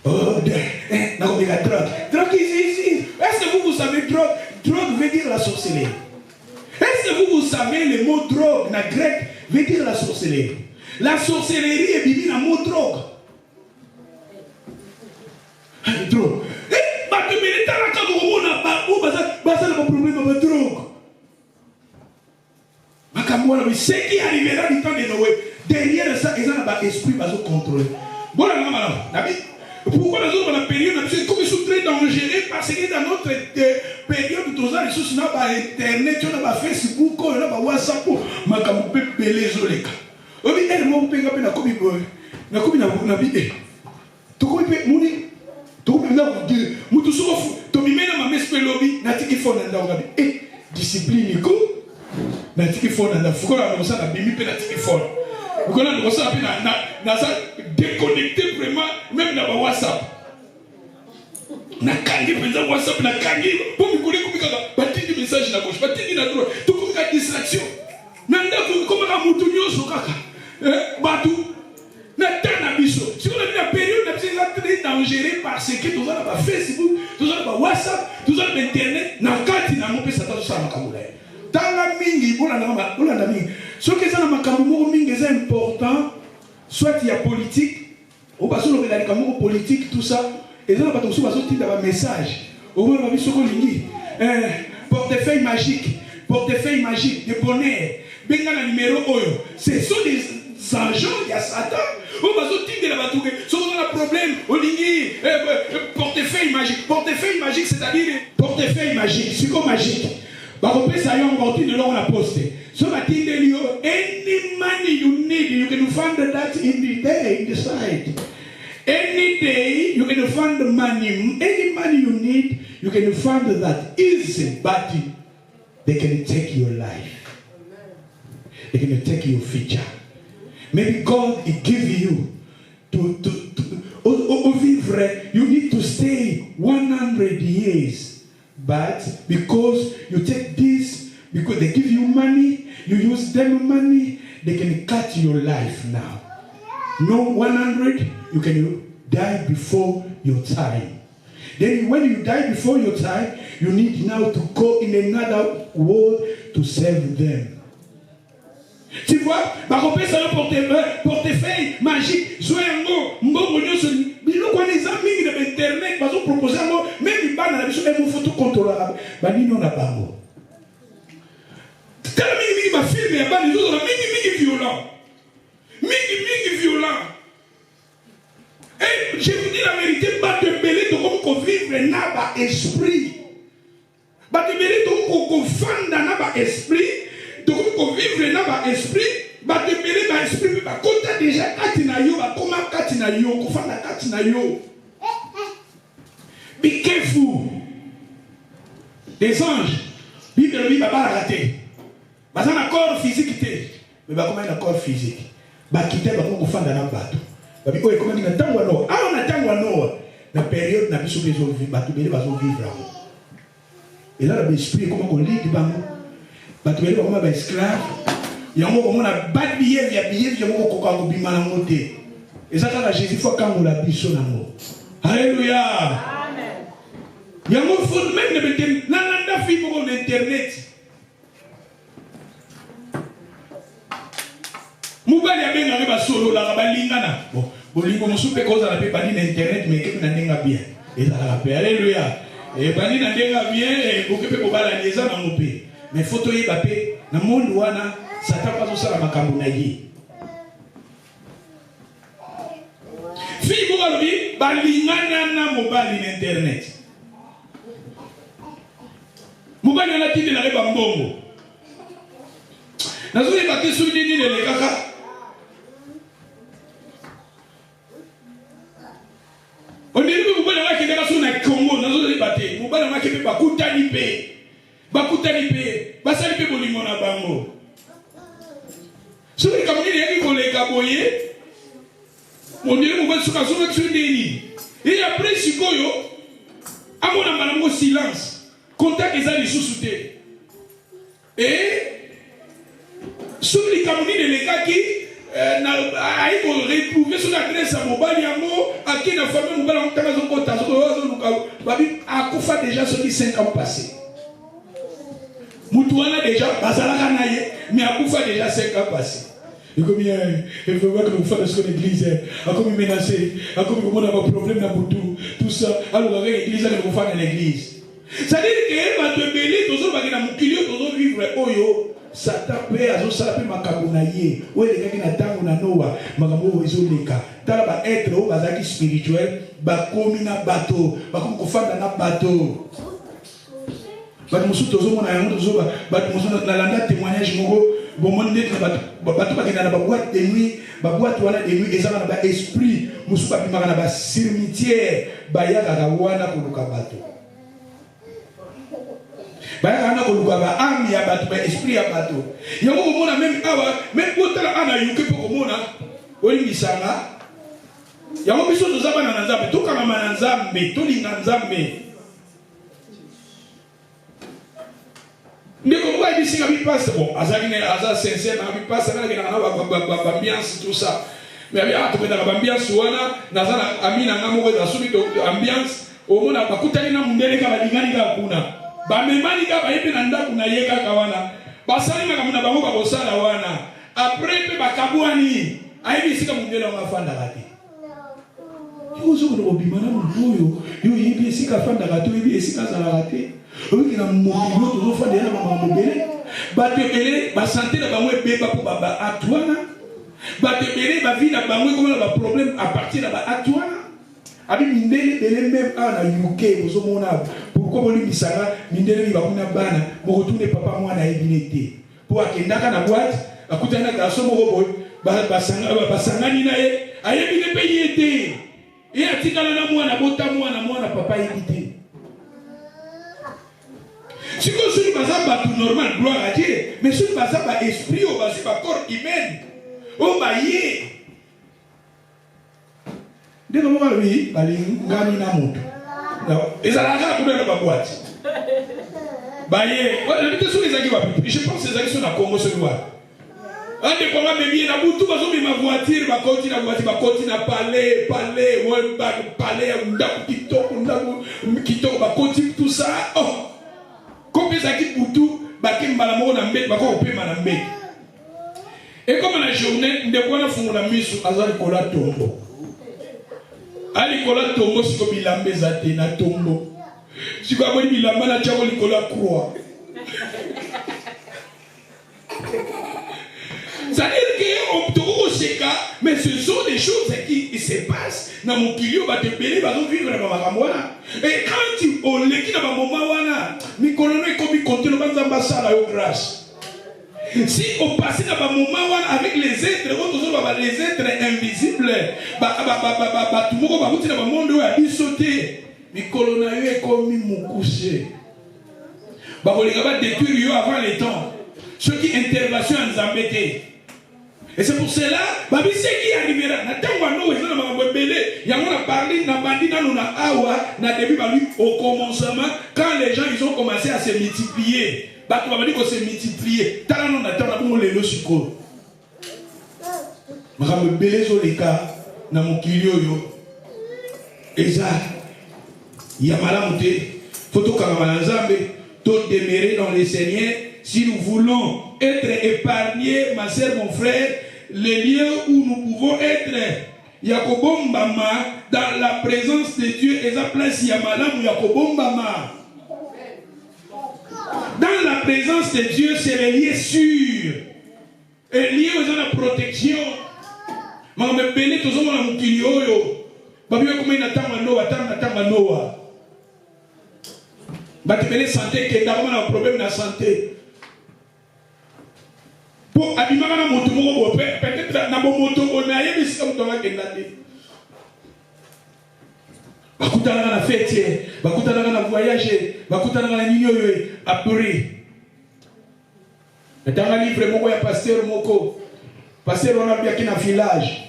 Oh, la drogue. Drogue ici. Est-ce que vous savez drogue? Drogue veut dire la sorcellerie. Est-ce que vous savez le mot drogue, na grec, veut dire la sorcellerie? La sorcellerie est bibi na mot drogue. Drogue. Eh, bah tu mérites la carte au monde, bah ça le problème avec drogue. Ce qui arrivera du temps de Noé, derrière ça, ils ont un esprit qui va se contrôler. Bon, pourquoi nous avons la période, c'est comme ils sont très dangereux parce que dans notre période, tous les ressources, on a Internet, on a Facebook, on a WhatsApp, on a les oleka. On a dit, on peut pas na kobi na bide. Tu kobi pe muni, tu kobi na dire, mutu sofu, tu mi mena ma mespe lobby, na tiki fo na ndanga bi. Eh, discipline ko. Na tiki fona na fuko na mosa na bimi pe na tiki fona. Vous na mosa pe na ça déconnecté vraiment même na WhatsApp. Na kangi pe za WhatsApp na kangi pour me connaître comme ça batindi message na gauche batindi na droite tout comme ka distraction. Na ndako comme ka mutu nyoso kaka. Batu na tana biso. Si on a une période na c'est très dangereux parce que tout ça na Facebook, tout ça na WhatsApp, tout ça na internet na kati na mo pe ça ça makamula. Tala mingi, bolanda mingi. Ce qui est makambo mingi c'est important, soit il y a politique, ou parce que la makambo politique tout ça, et là on va sortir un message. Au moins on va sur lingi. Portefeuille magique de bonheur. Benga numéro oyo. Ce sont des agents, il y a Satan. On va sortir de la batouque. Si on a un problème, au lingi, portefeuille magique, c'est-à-dire portefeuille magique, psychomagique. So any money you need, you can find that in the day, in the side. Any day you can find the money. Any money you need, you can find that easy, but they can take your life. They can take your future. Maybe God give you to vivre. You need to stay 100 years. But because you take this, because they give you money, you use them money, they can cut your life now. No 100, you can die before your time. Then when you die before your time, you need now to go in another world to save them. Tu vois, portefeuille magique, Zoyango, Mbongo, Bilo kwa les amis de internet, ils ont proposé un mot, même ils banent la biche, ils photo contrôlable. Banino na bango. Tellement mingi ma film et ban les autres, mingi violent. Mingi violent. Et je vous dis la vérité, pas de belé de comme vivre n'a pas esprit. Pas de belé de comme fanda n'a pas esprit. Donc comme vivre n'a pas esprit. Bah te mêler ma esprit bah quand déjà katina yo bah comment katina yo kofanda katina yo. Be careful. Les anges, Bible va pas rater. Bah ça un corps physique té. Mais bah comment un corps physique. Bah quitter bah kofanda na bato. Bah bi oye comment na tangwa no. Ah on a tangwa no. La période na biso bezo vivre bah te mêler bah zo vivre. Et là l'esprit comment on lit bango. Bah te mêler bah comment bah esclave. Il y a un moment où on a bad behavior, il y a un moment où on a bimala monté. Et ça, quand Jésus faut quand on l'a biso nango. Alléluia. Amen. Il y a un moment où on même ne mettre n'anda fi pour internet. Mubali a bien arrivé à solo la balingana. Bon, bolingo mo soupe cause la pe bani na internet mais que na ndenga bien. Et ça la paix. Alléluia. Et bani na ndenga bien et beaucoup pe bobala neza na mope. Mais photo yi ba pe na monde wana Satan pas ça la makambo na ye. Fi bo balobi balingana na mobali na internet. Mobali na tindi na reba mbongo. Nous avons débattu sur les caca. On dit que vous avez des personnes au Congo, nous avons débattu. Vous avez des personnes qui ont bango. Si vous avez des gaboyés, on dit que vous avez des et après, si vous avez un silence, contact les amis sous-soutés. Et sur les Camerounais, les gars qui ont retrouvé sur l'adresse à Mobali, à qui la famille Mobali a fait déjà sur les 5 ans passés. Moutouana déjà, Bazalaka Naye, mais a fait déjà 5 ans passés. Et comme il faut voir que nous faisons ce que l'église a comme menacé, a comme on a un problème dans tout ça, alors avec l'église, nous faisons dans l'église. C'est-à-dire que va te bélir, tous ceux qui ont vivre, Oyo, Satan peut à ça peut makabunaye. Ou les gars qui n'attendent na noa, magamu rezoleka. Tala ba être au bazaki spirituel, ba komina bateau, ba comme kofanda na bateau. Ba musu tozo mona yango tozo ba musu na landa témoignage moko, bon mon net ba bateau ba kina na ba boîte de nuit, ba boîte wana de nuit ezala na ba esprit, musu ba bimaka na ba cimetière, ba yaka wana koluka bateau. Bah, on a connu ba âme ya bateau, ba esprit ya bateau. Yango komona même awa, même kotala ana yuke po komona, oli misanga. Yango biso tozaba na nzambe, to kama na nzambe, to linga nzambe. Ndeko kwa bisinga bi passe bon, azali aza sincère na bi passe na ngena na ba ambiance tout ça. Mais bien to penda ba ambiance wana, nazana amina ngamo za subi to ambiance, omona bakutani na mundele ka balingani ka kuna. Bamemani ka bayepe na ndaku na yeka kawana basali na kamuna bango bakosala wana après pe bakabwani ayebi sika mundela ngafanda kati yo zo ko bimana muyo yo yebi sika fanda kati yebi sika zala kati obi na mo to fanda na mama mobele batebele ba santé na bango ebeba po baba atwana batebele ba vie na bango comme ba problème à partir de ba atwana abi mindele bele même ana UK bozomona pourquoi boli misanga mindele ni bakuna bana mo retourner papa mwana ebinete po akendaka na boîte akutana ka somo robo basangani na ye ayebi ne payete et atikala na mwana bota mwana papa ebite si ko suri bazaba tout normal gloire à Dieu mais suri bazaba esprit au bazaba corps humain o baye. Dès que moi, oui, Balingani na moto. Et ça l'a fait pour la boîte. Je pense que les gens sont à Congo ce soir. Un des problèmes est bien à bout, tout le monde ma voiture, ma continue à parler, tout ça. Oh, comme les gens pour tout, et comme la journée, on a fait la mise sur Azal Kola Tombo. Ali kola tombo siko bilamba ezate na tombo. Siko aboni bilamba na tchako likola croix. Ça veut dire qu'on peut seka, mais ce sont des choses qui se passent dans mon kilio ba te belé ba zo vivre na makamwana. Et quand on leki na ba moma wana, mi kolono ekomi kontelo banzamba sala yo grâce. Si on passait dans un moment avec les êtres, les êtres invisibles, tout le monde va dans le monde où il a sauté. Mais colonna est comme mon couché. On va détruire avant les temps. Ceux qui intervention en Zambété. Et c'est pour cela, babi c'est qui arrivera. Il y a parlé na début au commencement quand les gens ils ont commencé à se multiplier. Bah tu vas dire qu'on s'est multiplié. T'as non attends pour les logico. Ma me belé sur les cas na mon kilio yo. Eza Yamalamoute photo Kamalanzambe tout demeurer dans les Seigneurs si nous voulons être épargnés ma sœur mon frère les lieux où nous pouvons être Yakobombama dans la présence de Dieu Eza place Yamalam Yakobombama. Dans la présence de Dieu, c'est les lieux sûrs. Et liés aux la protection. Mais on me bénit tous les gens qui ont eu. Babi comment il attend Noah. Babi bénit santé qui est d'abord un problème de santé. Pour abimaka na moto moko peut-être na bo moto on a yé bisika moto nga kendate. Bakutana na fête, bakutana na voyage, bakutana na nini yoyo après. Dans un livre moko ya pasteur moko. Pasteur on a bien qui na village.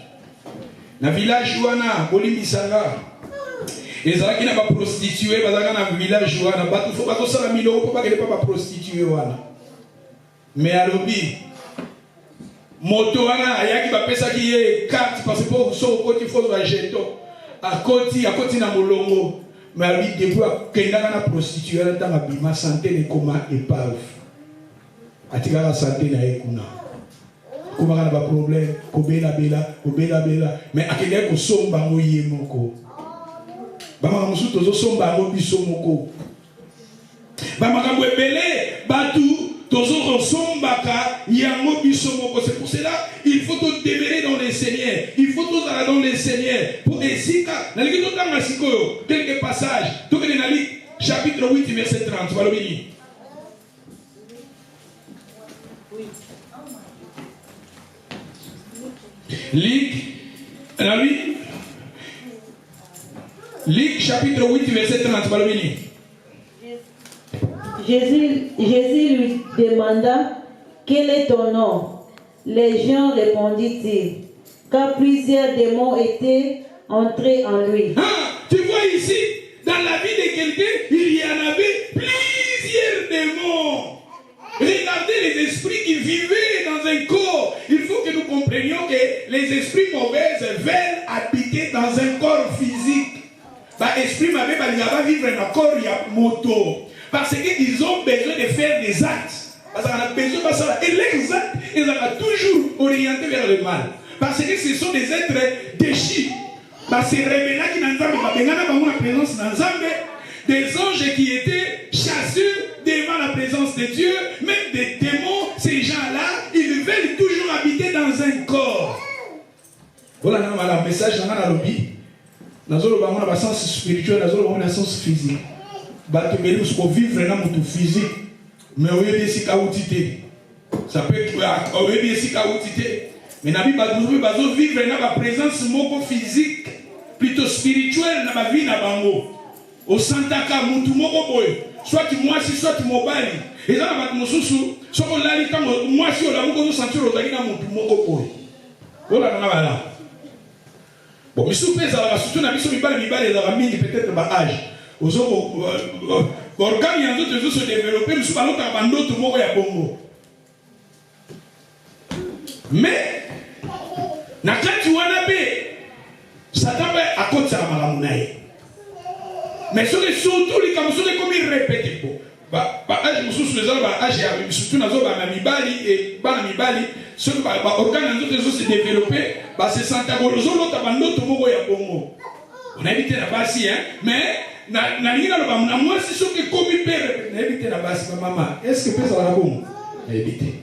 Na village wana bolimisanga. Ezalaki na ba prostituée bazaka na village wana batu faut ba kosala miloko pour pas que pas prostituée wana. Mais alobi moto wana ayaki ba pesa ki ye carte parce que pour so koti faut ba jeton. A koti na molongo. Mais alobi depuis kendanga na prostituée dans ma bima santé ne koma épave. Atika la santé na ekuna. Kuma kana ba problème ko bela mais akende ko somba ngo yemoko. Bama musu tozo somba ngo biso moko. Bama kambo ebele batu tozo sombaka yango biso moko. C'est pour cela il faut te demeurer dans les Seigneurs. Il faut te aller dans les Seigneurs pour esika na liki to tanga sikoyo quelques passages. To kene na li chapitre 8 verset 30 balobini. Luc chapitre 8 verset 30 balobini. Jésus lui demanda, quel est ton nom? Les gens répondit-il, car plusieurs démons étaient entrés en lui. Tu vois ici, dans la vie de quelqu'un, il y en avait plusieurs démons. Regardez les esprits qui vivaient dans un corps. Il faut que nous comprenions que les esprits mauvais veulent habiter dans un corps physique. L'esprit mauvais va vivre dans un corps moto. Parce qu'ils ont besoin de faire des actes. Parce qu'on a besoin de ça. Et les actes, ils sont toujours orientés vers le mal. Parce que ce sont des êtres déchus. C'est révélé qui n'ont pas la présence dans Zambé. Des anges qui étaient chassés devant la présence de Dieu, même des démons, ces gens-là, ils veulent toujours habiter dans un corps. Voilà le message dans la lobby. Dans le sens spirituel, dans le sens physique. Il faut vivre dans le physique. Mais on est ici chaotique. Ça peut être on est ici chaotique. Mais on va vivre dans la présence physique, plutôt spirituelle dans la vie. Au Santaka, mutu moko boy, soit moi si soit mobile. Et ça va te soussou, soit on l'a dit quand moi si on l'a beaucoup sentir au Zagina mutu moko boy. Voilà, on a là. Bon, mais sous pèse à la surtout n'a mis les amis peut-être bas âge. Aux autres, organes y a d'autres se développer, mais sous ballon car d'autres moko ya bongo. Mais, na quand tu wanna be, Satan va à côté de la malamunaye. Mais surtout les camoufles comme ils répètent âge mususu les autres âge surtout dans les mibali et bana mibali ceux qui organes dans d'autres se développer c'est Santa Golozo l'autre bando tout moko ya bongo on a évité la basi hein mais na linga lo ba moi si ceux qui comme père na évité la basi maman est-ce que pesa la bongo na évité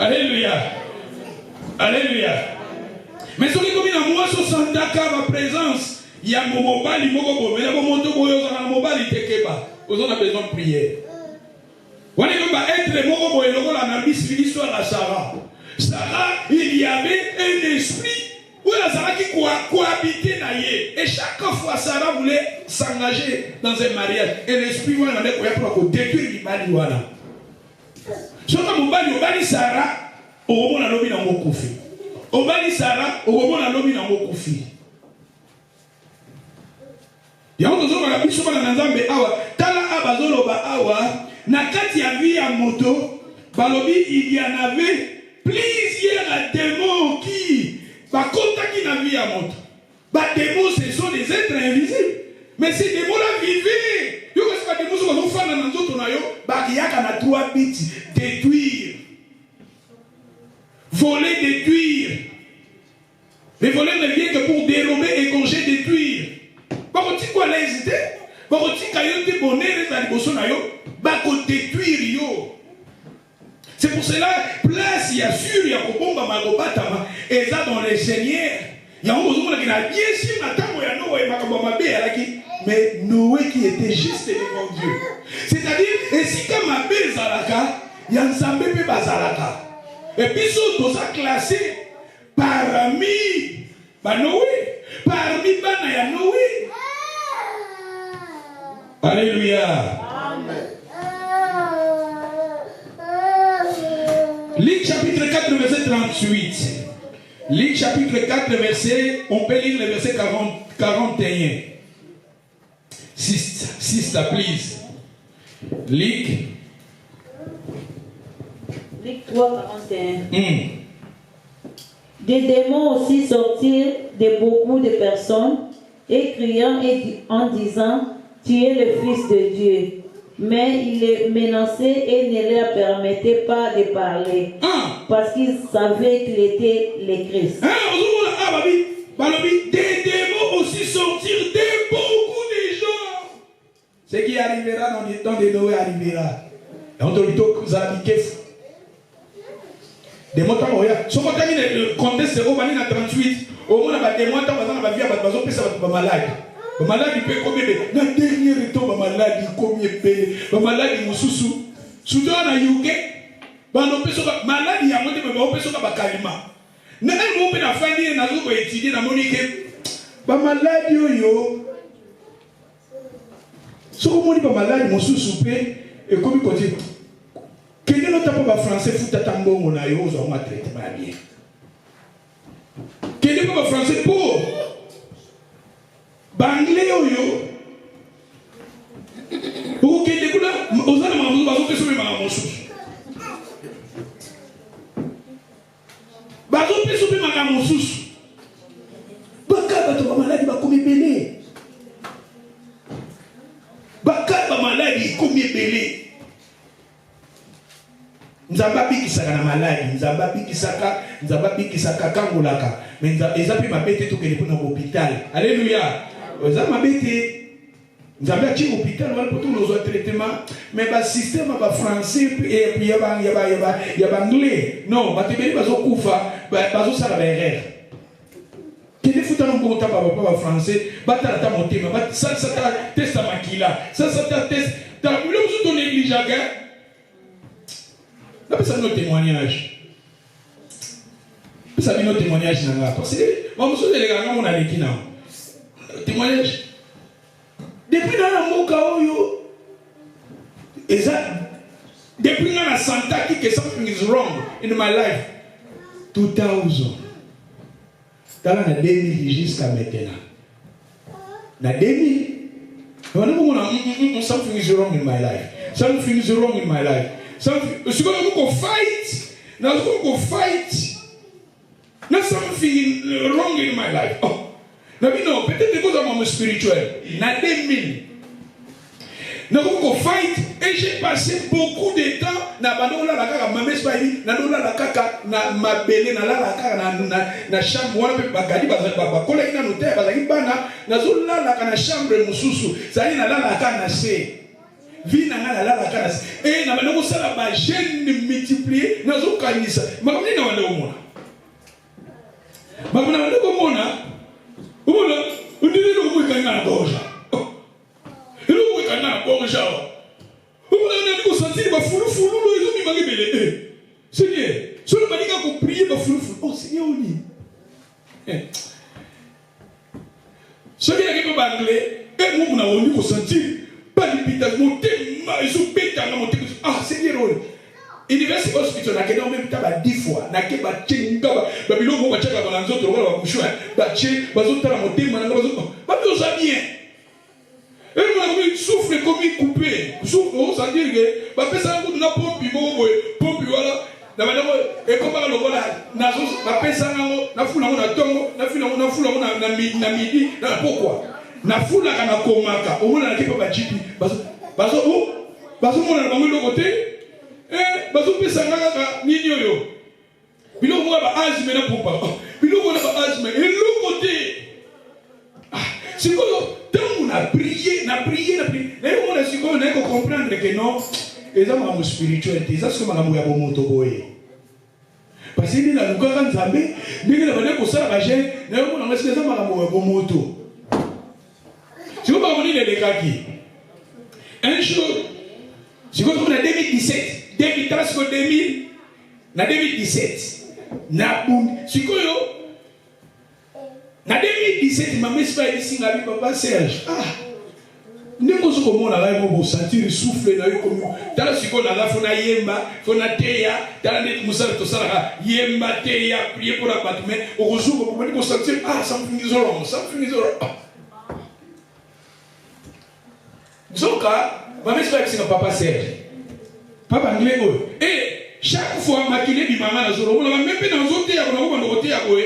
alléluia mais ceux qui comme na moi so Santa ka ma présence. Il y a mon mobile, mais là, mon mobile, on a besoin de prière. On est être mon la l'histoire de Sarah. Sarah, il y avait un esprit où la Sarah qui cohabitait naïe. Et chaque fois, Sarah voulait s'engager dans un mariage. Et l'esprit, on a pour détruire l'imali. Sauf que mon bali, Sarah, au moment où on a l'objet dans mon koufi. Au bali, Sarah, au moment où on a l'objet dans mon koufi. Yango tozo bala biso bala na Nzambe awa tala abazolo ba awa na kati ya vie ya moto balobi il y en avait plusieurs démons qui bakotaki na vie ya moto ba démons ce sont des êtres invisibles mais ces démons là vivaient yo ko sa démons ko fana na nzoto na yo ba kiyaka na 3 buts détruire voler détruire les voleurs ne viennent que pour dérober égorger détruire. Bakoti quoi hésiter bakoti kayote bonheur et liboso na yo bako détruire yo. C'est pour cela place ya sûr ya kobomba magobatama eza dans les Seigneurs. Ya on besoin que na bien sûr na tango ya Noé makambo mabe alaki mais Noé qui était juste devant Dieu. C'est-à-dire et si comme mabe zalaka Il y a un Nzambe pe bazalaka. Et puis surtout ça classé parmi Noé, parmi bana ya Noé. Alléluia. Luc chapitre 4 verset 38. Luc chapitre 4 verset, on peut lire le verset 41. 6, please. Luc 3, 41. Des démons aussi sortirent de beaucoup de personnes et criant en disant, tu es le Fils de Dieu. Mais il les menaçait et ne leur permettait pas de parler. Parce qu'ils savaient qu'il était le Christ. Des démons aussi sortirent de beaucoup de gens. Ce qui arrivera dans les temps de Noé arrivera. Et on te dit que vous avez des mots tant oya. Ce qu'on a mis le contexte de Romaine à 38. Au moins on a des mots tant on va vivre avec bazo pesa ba malade. Ba malade peut combien de na dernier temps ba malade combien de ba malade mususu. Soudan na yuke. Ba no pesa ba malade ya mote ba pesa ba kalima. Na mo pe na fandi na zo ko étudier na monique. Ba malade yo. Ce qu'on dit ba malade mususu pe et comme côté quelqu'un n'a pas français fout à tambo mon aïe aux hommes à traiter ma bien. Quelqu'un n'a pas français pour banglais yo. Pour quelqu'un n'a aux hommes à vous que ce ma monsou. Bazo pe soupe ma monsou. Baka bato ba malade ba komi belé. Baka ba malade komi belé. Nzamba bikisaka na maladi, nzamba bikisaka kangolaka, mais nzamba mabete to kele pona hôpital. Alléluia. Nzamba mabete nzamba chi hôpital wala poto nos traitement, mais ba système ba français et puis ya ba anglais. Non, ba tebeli bazo kufa, bazo sala ba erreur. Kele futa no mbota ba français, ba tata motema, ba ça ta test makila. Ça ta test, ta bulo zo to négligeaga. Là, ça nos témoignages. Ça nos témoignages. Parce que, on se dit, les gars, on a les kina. Témoignage. Depuis dans la moka, depuis dans la santé, que something is wrong in my life. 2000. Dans la 2000 jusqu'à maintenant. Dans 2000, something is wrong in my life. Something is wrong in my life. So go fight. Now go fight. Not something wrong in my life. Oh, now we know. Peut-être because I'm spirituel. N'a 2000. Now go fight. Et j'ai passé beaucoup de temps. Na banola la kaka mames bayi. Na dola la kaka na mabele na la kaka na chambre wana pe bagadi ba kola ina noter bazaki bana. Na zo la kaka na chambre mususu. Zali na la kaka na se. Vie n'a pas la casse. Et n'a pas de ça la gêne multiplier. N'a pas de ça. Mais comme ni n'a pas de mona. Mais comme n'a pas de mona. On dit le mot quand n'a gorge. Le mot quand n'a gorge. On a dit sentir ba fulu ils ont mis mangi belé. Seigneur, sur le maniga ko prier ba fulu. Oh Seigneur on dit. Seigneur qui peut bangler. Et moi on a dit ko sentir. Ah, Seigneur, University Hospital, n'a qu'à même temps 10 fois, n'a qu'à pas tchénga, babilo mo bacha ba lanzo to ba kushwa, ba tché, bazo tala moté mananga bazo, ba bien bien. Et moi souffle comme il coupé, souffle, on s'en dit que ba pesa ngo na pompi mo pompi wala, na ba et comme ba lokola na zo ba pesa ngo na fula ngo na tongo, na fula ngo na midi, na pourquoi? Na fula kana komaka omona na kipa bajipi bazo mona na bango lokote bazo pesa ngaka nini oyo bilo mo ba azme na pompa bilo mo na ba azme et lokote sikoyo tant on a prié na on a sikoyo na ko comprendre que non eza ma spiritualité eza ce makambo ya bomoto boye parce que na lukaka nzambe ndenge na bana ko sala ba je na yo mona ngasi eza makambo ya bomoto. Si vous parlez de l'écart, un jour, si vous prenez 2017, 2000 na 2017 na bundi sikoyo na 2017 mama esipa ebisinga bi papa Serge ndeko soko mona la mo sentir souffle na yokomi tala siko na la fona yemba fona teya tala net musala to sala yemba teya prier pour la batme au rejour ko ko sentir something is wrong. Zoka mama esipa ebisinga papa Serge papa nglengo chaque fois maquiller bimanga na zoro on même pas dans zote ya ko na ko ya ko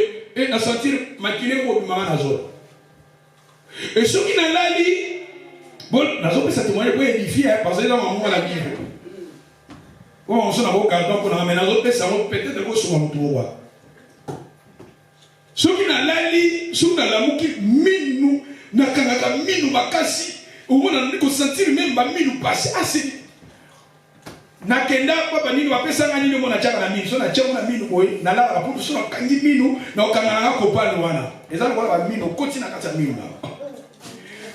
na sentir maquiller ko bimanga na zoro et ce qui na lali bon, nazo pesa témoigner pour édifier parce que dans mon la Bible. Bon, on s'en a beau gardant pour la mais nazo pesa peut-être de sur mon tour. Ce qui na lali, sur na lamuki minu na kangaka minu makasi, au moins on sentir même ba minu passer assez. Na kenda papa nini wa pesa ngani ni mona chaka na minu, so na chaka na minu boy, na la pour so na kangi minu na okangana ko pale wana. Ezali kwa ba minu koti na kata minu na.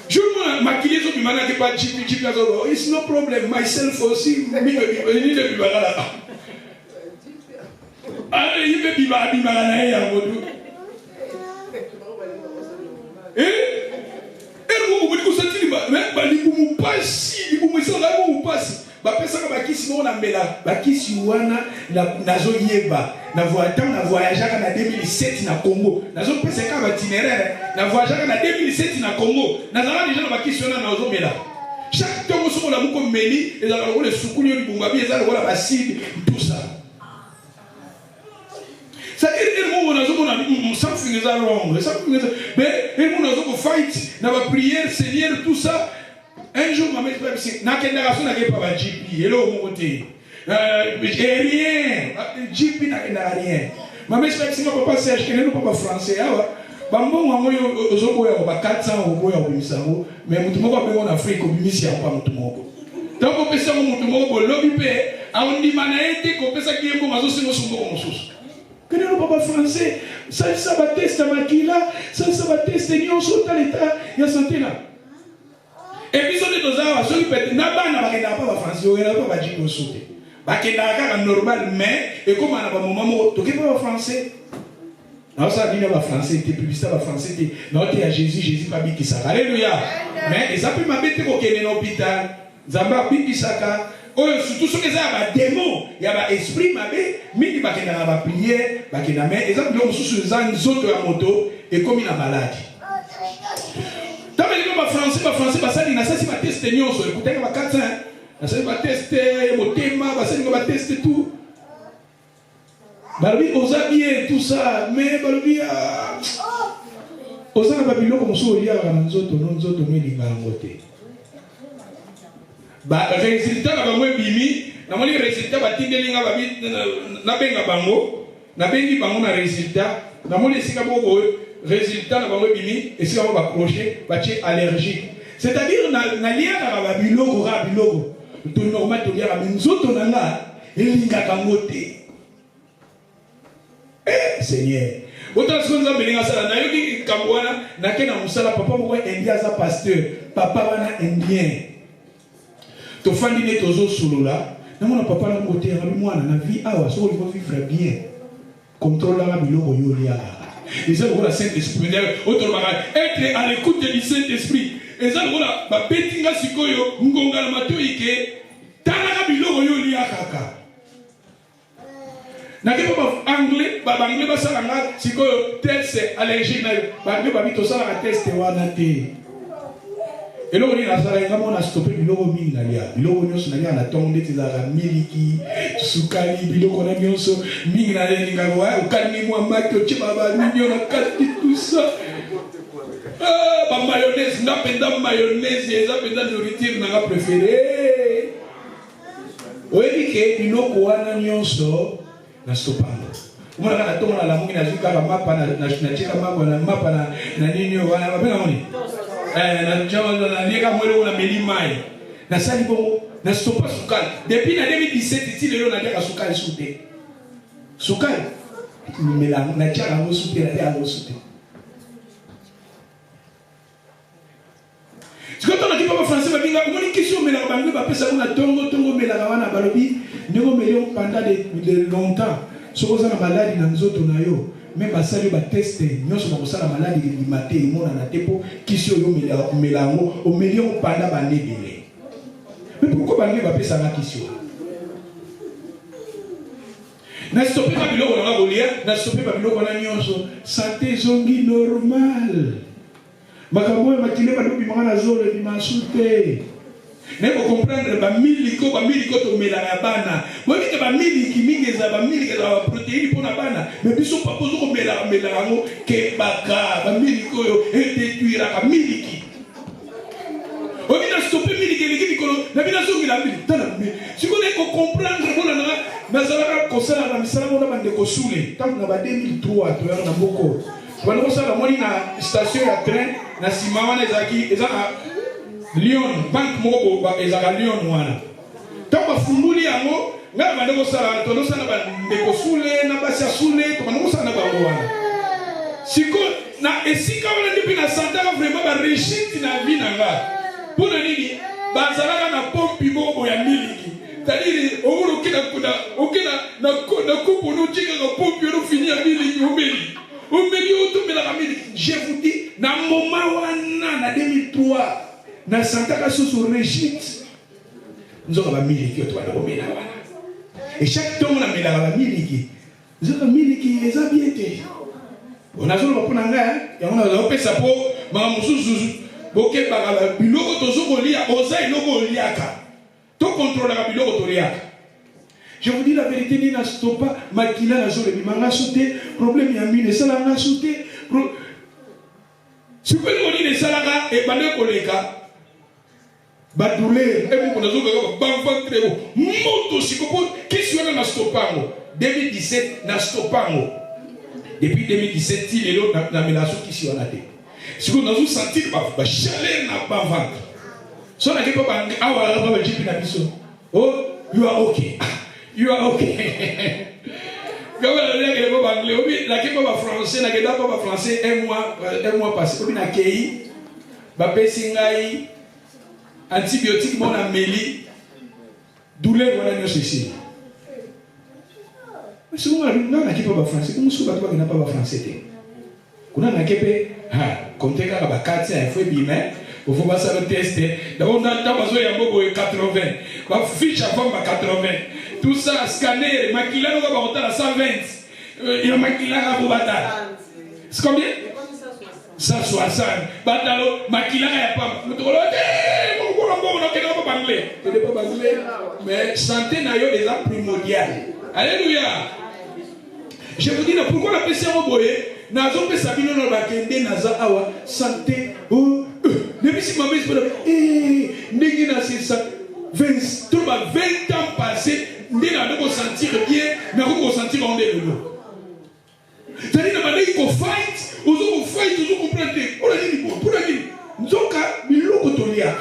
Je me maquille sur le qui pas chipi it's no problem myself aussi il veut na voyagé na 2007 na Congo nazo pesa ka ba itinéraire na voyagé na 2007 na Congo na zala déjà na bakisi na nazo mela chaque temps so la muko meli ezala ko le sukulu yo libunga bi ezala ko la basidi tout ça ça dire mo nazo ko na something is wrong mais mo nazo ko fight na ba prière Seigneur tout ça un jour ma mère na kenda ka so na ke pa ba GP hello mo côté rien GP n'a rien ma mère c'est que papa Serge que nous papa français bambo mwango yo ozoboya ba 400 oboya obisango mais mutu moko be en Afrique obimisi ya pa mutu moko donc opesa mo mutu moko lobi pe aondi manaete ko pesa kiembo mazo singo sungo mosusu que nous papa français ça va tester makila ça va tester nyonso taleta ya santé là et puis on est dans ça so peut na bana bakenda pa ba français o era pa ba jiko sote bakenda kaka normal mais et comme na ba moment to ke pa ba français. Non, ça dit pas français, t'es publicité pas français, t'es non t'es à Jésus pas biki saka. Alléluia. Mais ça peut m'habiter au Kenya l'hôpital. Zamba biki saka. Oh surtout ce que ça a démon, il y a ba esprit mabé, mini ba kena ba prière, ba kena mais exemple donc sous zan zoto ya moto et comme il a maladie. T'as dit pas français ça dit na ça si ba tester nyonso, écoutez ba 400. Na ça ba tester motema, ba ça ba tester tout. Balobi oza bien tout ça mais balobi oza na babilo comme so olia na nzoto melinga ngote ba résultat na bango bimi na moni résultat batindelinga babi na benga bango na bengi bango na résultat na moni sika boko résultat na bango bimi et sika ba crochet ba tie allergique c'est-à-dire na lia na babilo ko rabilo to normal to lia na nzoto na nga elinga kangote. Seigneur, autant que nous avons besoin de ça, na yoki kamwana na kena musala papa moko indien za pasteur, papa wana indien. To fandi ne tozo sulula, na mona papa na côté na mwana na vie awa so il faut vivre bien. Contrôle la biloko yolia. Ils ont la Saint-Esprit, autre bagage, être à l'écoute du Saint-Esprit. Ils ont la ba betinga sikoyo ngonga na matoike tana biloko yolia kaka. Na ke ba anglais ba anglais ba sala nga sikoyo test allergique na ba anglais ba bito sala test wana te eloko ni na sala nga mona stopper biloko mingi na lia biloko nyonso na lia na tonde te za miliki sukali biloko na nyonso mingi na lia nga wa ukani mwa maki chiba ba minyo na kati tout ça ba mayonnaise na penda mayonnaise eza penda nourriture na nga préféré oyebi ke biloko wana nyonso na stopanga umana kana tonga la mungi na zuka ka mapa na chika mambo na mapa na nini wana mapena moni na jamaa na nieka mwele una melimai na sali bongo na stopa sukali depuis na 2017 ti lelo na jaka sukali sute sukali melang na jaka ngo sute na jaka ngo sute sikoto na kipa français ba binga Mon question, mais la banque va passer à tongo, mais la ravana balobi, ne vous mettez pendant de longtemps. Si vous avez une maladie dans les autres, même à ça, vous avez testé. Nous sommes la maladie du matin, nous avons un dépôt qui se mélange au milieu pendant la année. Mais pourquoi la banque va passer à la question? Na stoppé pas biloko na golia, na stoppé pas biloko na nyonso. Santé zongi normal. Makambo makile ba lobi manga na zolo bi masute. Ne ko comprendre ba miliko to melanga bana. Moi ke ba miliki mingi za ba miliki za protéine pour na bana. Mais biso pas pozo ko melanga ngo ke baka ba miliko yo détruira ka miliki. On a stoppé miliki kolo na bina zongi la miliki. Si vous voulez comprendre nazalaka kosala na misala mona bande kosule tant na ba 2003 to yana mboko bana kosala moni na station ya train na sima wana ezaki ezaka Lyon bank moko ba ezaka Lyon wana tant ba funguli yango ngala bande kosala to sala bande kosule na basi asule to bana kosala na ba wana siko na esika wana ndipo na santaka vraiment ba réussite na vie nanga pona nini bazalaka na pompi moko ya miliki. C'est-à-dire, na coupe nous dit que pompe nous finit à mili au milieu la famille. Je vous dis, na moment na 2003, na santaka sous régime, nous avons mili qui toi na et chaque temps on a mis la mili nous avons mili qui les a bien été. On a solo pour nanga et on a opé ça pour mamamusu boké bagala biloko tozo kolia oza iloko liaka. Tout contrôle la biloko toriaka. Je vous dis la vérité, ni na stopa makila na zole bimanga sauté problème ya mine sala na sauté si vous voulez dire salaka et bande koleka ba douleur et mon konazo ka ba ventre moto sikopo question na stopango 2017 na stopango depuis 2017 il est là na melaso qui si on a dit si vous nous sentir ba chaleur na ba ventre. So na kepa bang awa ba jipi na biso. Oh, you are okay. You are okay. Gawa la lege le ba anglais, obi la kepa ba français na keda ba français un mois passé. Obi na kei ba pesi ngai antibiotique mon ameli douleur wala nyo ceci. Mais souvent na kepa ba français, comme souvent ba na pas ba français te. Kuna na kepe ha, konteka ba 4 il faut bien. Il faut pas le tester. D'abord, on a 80. Ma fiche avant 80. Tout ça, scanner, maquillage, on va à 120. Il y a maquillage à Bobata. C'est combien 160. Batalo, maquillage à pas. Mais santé n'a eu déjà primordial. Alléluia. Je vous dis, pourquoi la PC est boyée? Nazo pe sabino no bakende naza awa santé oh depuis si maman se ndingi na c'est 20 ans passé ndina ndoko sentir bien na ko sentir on est le c'est-à-dire na bandai ko fight ozo comprendre on a dit bon pour dire nzoka biloko tolia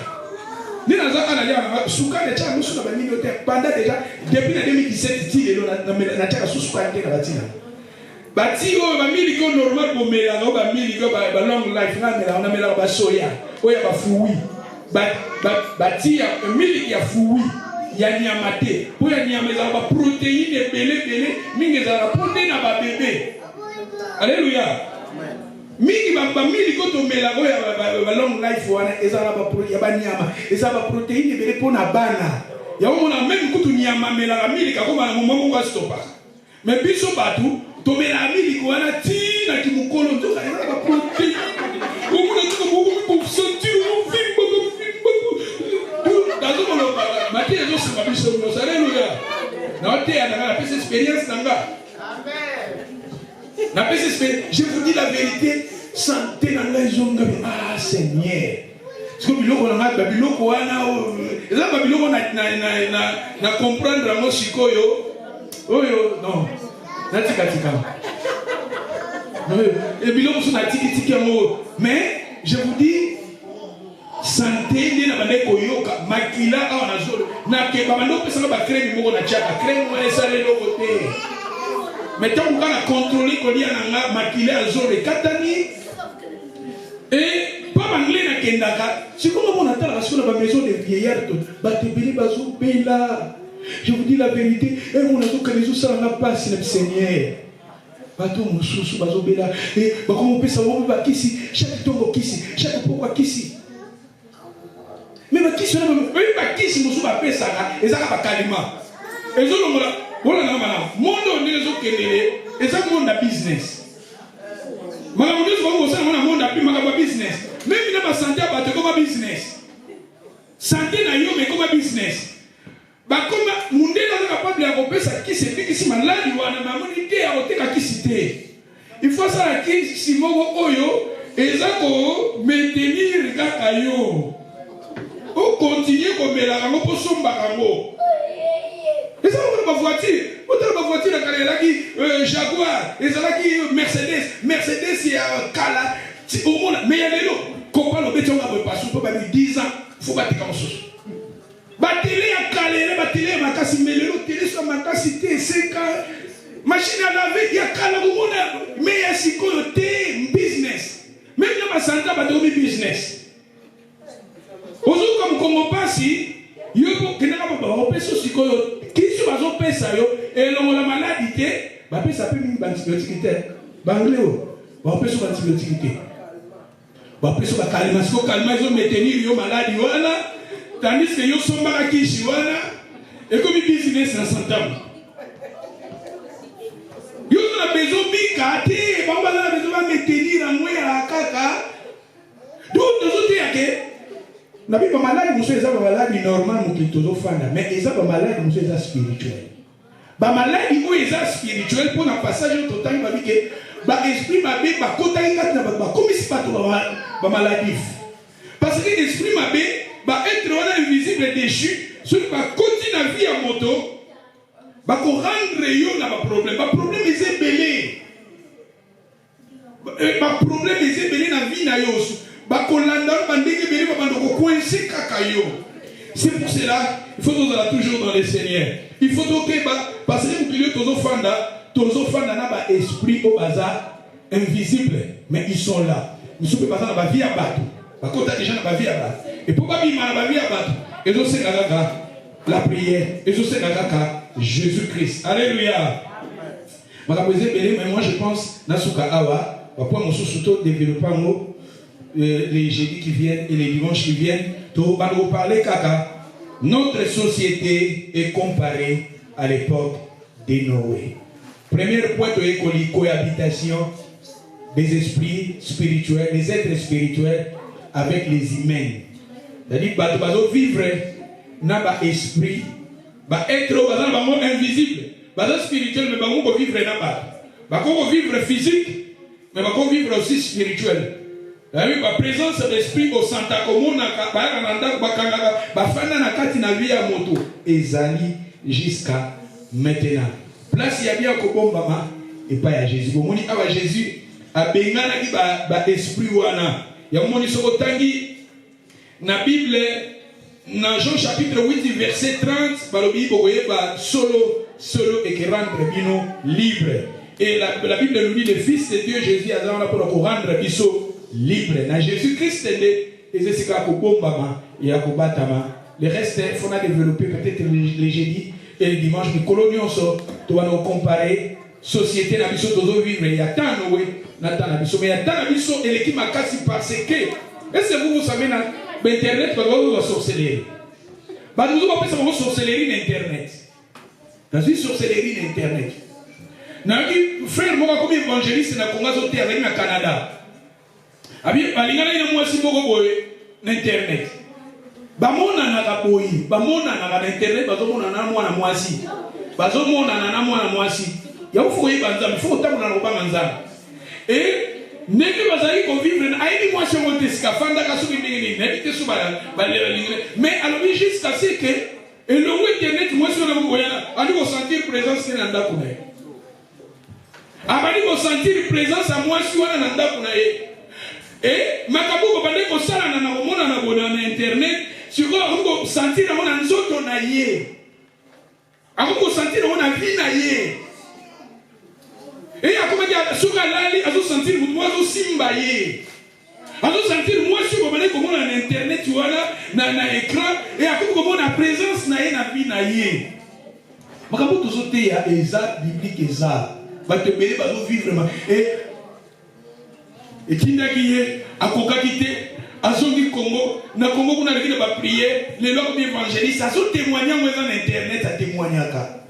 ndina za ana ya suka de cha musu na bandai yote pendant déjà depuis 2017 ti lelo na cha suka ndeka batina bati o ba miliko normal bo mela no ba miliko ba long life na mela na mela ba soya o ya ba fuwi bati ya miliki ya fuwi ya nyamate po ya nyameza ba protéine belé mingi za ponde na ba bébé. Alléluia. Mingi ba miliko to mela o ya ba long life wana ezala ba ya ba nyama ezala ba protéine belé pona bana ya o mona même kutu nyama mela la milika ko ba mo ko stopa mais biso batu tomela mili ko ana tina ki mukolo nzoka ena ba protéine komuna tuko beaucoup pour sentir mon vimbo dazo molo mati ezo sima biso no alléluia na te ana la pese expérience nanga amen na pese expérience. Je vous dis la vérité, santé na ngai zonga ah Seigneur parce que biloko na ngai biloko wana eza ba biloko na comprendre ngo sikoyo oyo non. Mais je vous dis, santé, makila, mais tant qu'on a contrôlé qu'on y a makila, et pas anglais, c'est comme on attend la maison des vieillards. Je vous dis la vérité. Et on a dit que les autres n'a pas si le Seigneur. Bateau Moussou, Bazobela. Et comment on peut savoir qui ici, chaque tombe qui ici, chaque pourquoi qui ici. Mais qui sont là, qui ici, Moussou, Bapé, Sarah, et ça va calmer. Et les autres, voilà, monde on est les autres qui est, et ça, monde à business. Madame, on dit que monde à business. Même si on a santé, on a business. Santé, on a comme business. Bah comme monde est capable de accomplir ça qui c'est qui si malade ou à maman idée à côté qui cité. Il faut ça qui si mogo oyo et ça ko maintenir kaka yo. On continue comme la rango pour somba rango. Et ça on va voiture, on va voiture la kala qui Jaguar, et ça là qui Mercedes il y a kala au monde mais il y a les comment le béton va passer pour 10 ans, faut battre comme ça. Batele ya kalele batele makasi melelo tele so makasi te seka machine à laver ya kala kumona mais ya sikoyo te business même na masanta badomi business ozo comme Congo pasi yo ko kenaka ba opeso sikoyo kiso bazo pesa yo elongo la maladie te ba pesa pe mingi antibiotique te bangleo ba opeso antibiotique te ba opeso ba kalima siko kalima zo maintenir yo maladie wala. Tandis que yo somba qui chiwana et comme business en santam. Yo na besoin bikate, bamba na besoin ba maintenir en moi à kaka. Donc nous autres yake na bi ba malade monsieur eza ba malade normal mo kitozo fanda mais eza ba malade monsieur eza spirituel. Ba malade mo eza spirituel pour na passage total ba bike ba esprit mabe ba kota inga na ba comme si pas to ba maladif. Parce que esprit mabe va être invisible déchu, celui qui va continuer la vie à moto, va rendre yo na problème. Le problème est belé. Le problème est belé na vie na yo. Va kolanda bandeke belé va bando coincer kakayo. C'est pour cela il faut toujours dans le Seigneur. Il faut donc parce que vous clients tozo fanda na ba esprit au bazar invisible, mais ils sont là. Ils sont pas dans la vie à battre. Par contre, déjà dans la vie à battre. Et pourquoi il m'a la vie à battre? Et je sais la prière. Et je sais Jésus-Christ. Alléluia. Mais moi je pense, Nasuka Awa, après mon sous-souto développement les jeudis qui viennent et les dimanches qui viennent, tout va nous parler kaka. Notre société est comparée à l'époque de Noé. Premier point de cohabitation des esprits spirituels, des êtres spirituels avec les humains. C'est-à-dire que vivre dans l'esprit, être invisible, spirituel, mais vivre dans vivre physique, mais vivre aussi spirituel. La présence de l'esprit au Santa Comuna, ezali jusqu'à maintenant. Place il y a bien Kobombama et pas à Jésus. Bon, Jésus a bengana qui ba esprit wana. Ya moni sokotangi na Bible na Jean chapitre 8 verset 30 balobi boye ba solo et qui rendre bino libre. Et la Bible nous dit le fils de Dieu Jésus a là pour rendre biso libre. Na Jésus-Christ et c'est ce qu'a kobombama et a kobatama. Le reste il faut développer peut-être les jeudis et les dimanches mais colonions so doit nous comparer société na biso tozo vivre il y a tant Noé na tant na biso mais il y a tant na biso et l'équipe makasi parce que est-ce que vous savez na internet ba va sorcellerie ba nous on peut savoir sorcellerie d'internet dans une sorcellerie d'internet na qui frère moi comme évangéliste na Congo zo terre na Canada abi balingana ina mwasi moko boye na internet bamona na kaboyi bamona na internet bazomona na mwana mwasi bazomona na mwana mwasi ya ufuko yibanza mfuko tamuna na kubanga nzana neke bazali ko vivre na aini mwasi ngote skafanda kasuki ndingini nebite subala balera lingine mais alors jusqu'à ce que et le internet mwasi na ngoya ali ko sentir présence na ndako na ye abali ko sentir présence à mwasi wana na ndako na ye makabuko bande ko sala na komona na bona na internet siko ngo sentir na nzoto na ye ako sentir na vie na ye et a comment dire suka lali azo sentir mutu azo simba ye Alors sentir moi si vous voyez comment on a internet voilà na écran et à comment on a présence na vie na yé. Makambo tozote ya eza biblique eza. Va te bénir va vivre et tindaki ye akoka kité azongi Congo na Congo kuna lekile ba prier les lobes évangélistes azo témoigner moi dans internet a témoignaka.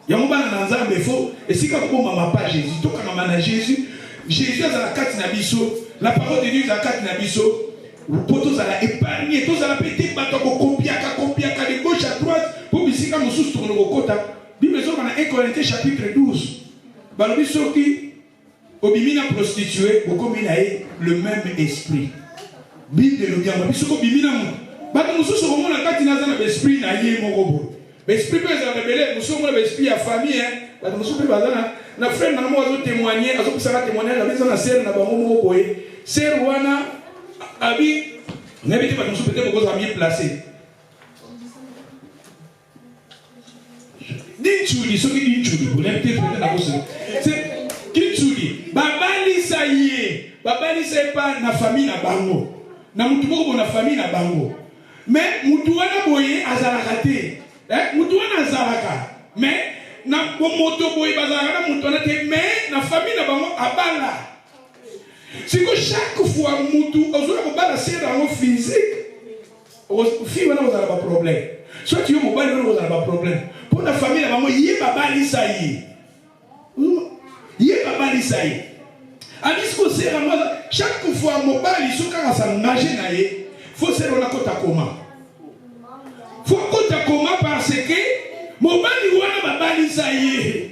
Ya mobana na nzambe fo esika ko mama pa Jésus to kanga na Jésus Jésus a la carte na biso la parole de Dieu a la carte na biso pour tous à la épargner tous à la péter bato ko copiaka de gauche à droite pour bisika mususu tourner au kota Bible zo na 1 Corinthiens chapitre 12 balobi soki obimina prostituée okomina le même esprit Bible le bien biso ko bimina mu bato mususu ko mona kati na zana esprit na ye moko bo esprit peut se révéler mususu mona esprit ya famille bato mususu pe bazana na frère na mo azo témoigner azo kusaka témoigner la maison na sœur na bango moko boye sœur wana abi n'habite pas mususu peut-être beaucoup mieux placé Dinchuli soki dinchuli vous l'interprétez na bosse c'est dinchuli babali ça y babali c'est pas na famille na bango na mutu moko na famille na bango mais mutu wana boye azalaka te mutu wana azalaka mais na moto boye bazalaka na mutu wana te mais na famille na bango abala siko chaque fois mutu ozola kobala c'est dans le physique fi wana ozala ba problème soit tu es mobile wana ozala ba problème pour la famille na bango ye babali ça ye babali ça y Abisko sera moi chaque fois mobile soka s'engager na ye faut se rona kota koma faut kota koma parce que mobile wana babali ça y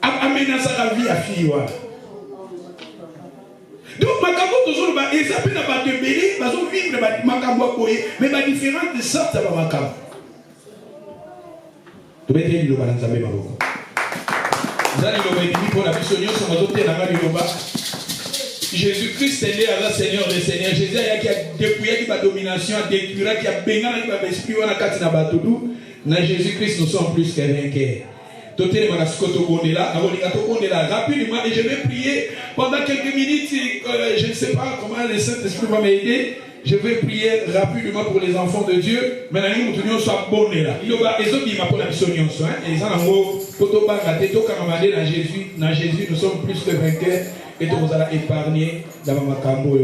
amenaza la vie à fille wana donc makambo toujours ba ezapé na ba de belé bazo vivre ba makambo boye mais ba différentes sortes ba makambo to bete ni lo balanza be maboko Jésus-Christ est né à la Seigneur des Seigneurs. Jésus qui a dépouillé la domination, a détruit, qui a béni l'esprit, on a cassé la batoudou. Dans Jésus-Christ, nous sommes plus que vainqueurs. Rapidement, et je vais prier pendant quelques minutes. Je ne sais pas comment le Saint-Esprit va m'aider. Je vais prier rapidement pour les enfants de Dieu. Maintenant, nous sommes bons là. Il y a des autres qui m'appellent la mission. Et ça, dans Jésus, nous sommes plus que vainqueurs. Et nous allons épargner dans ma cambo.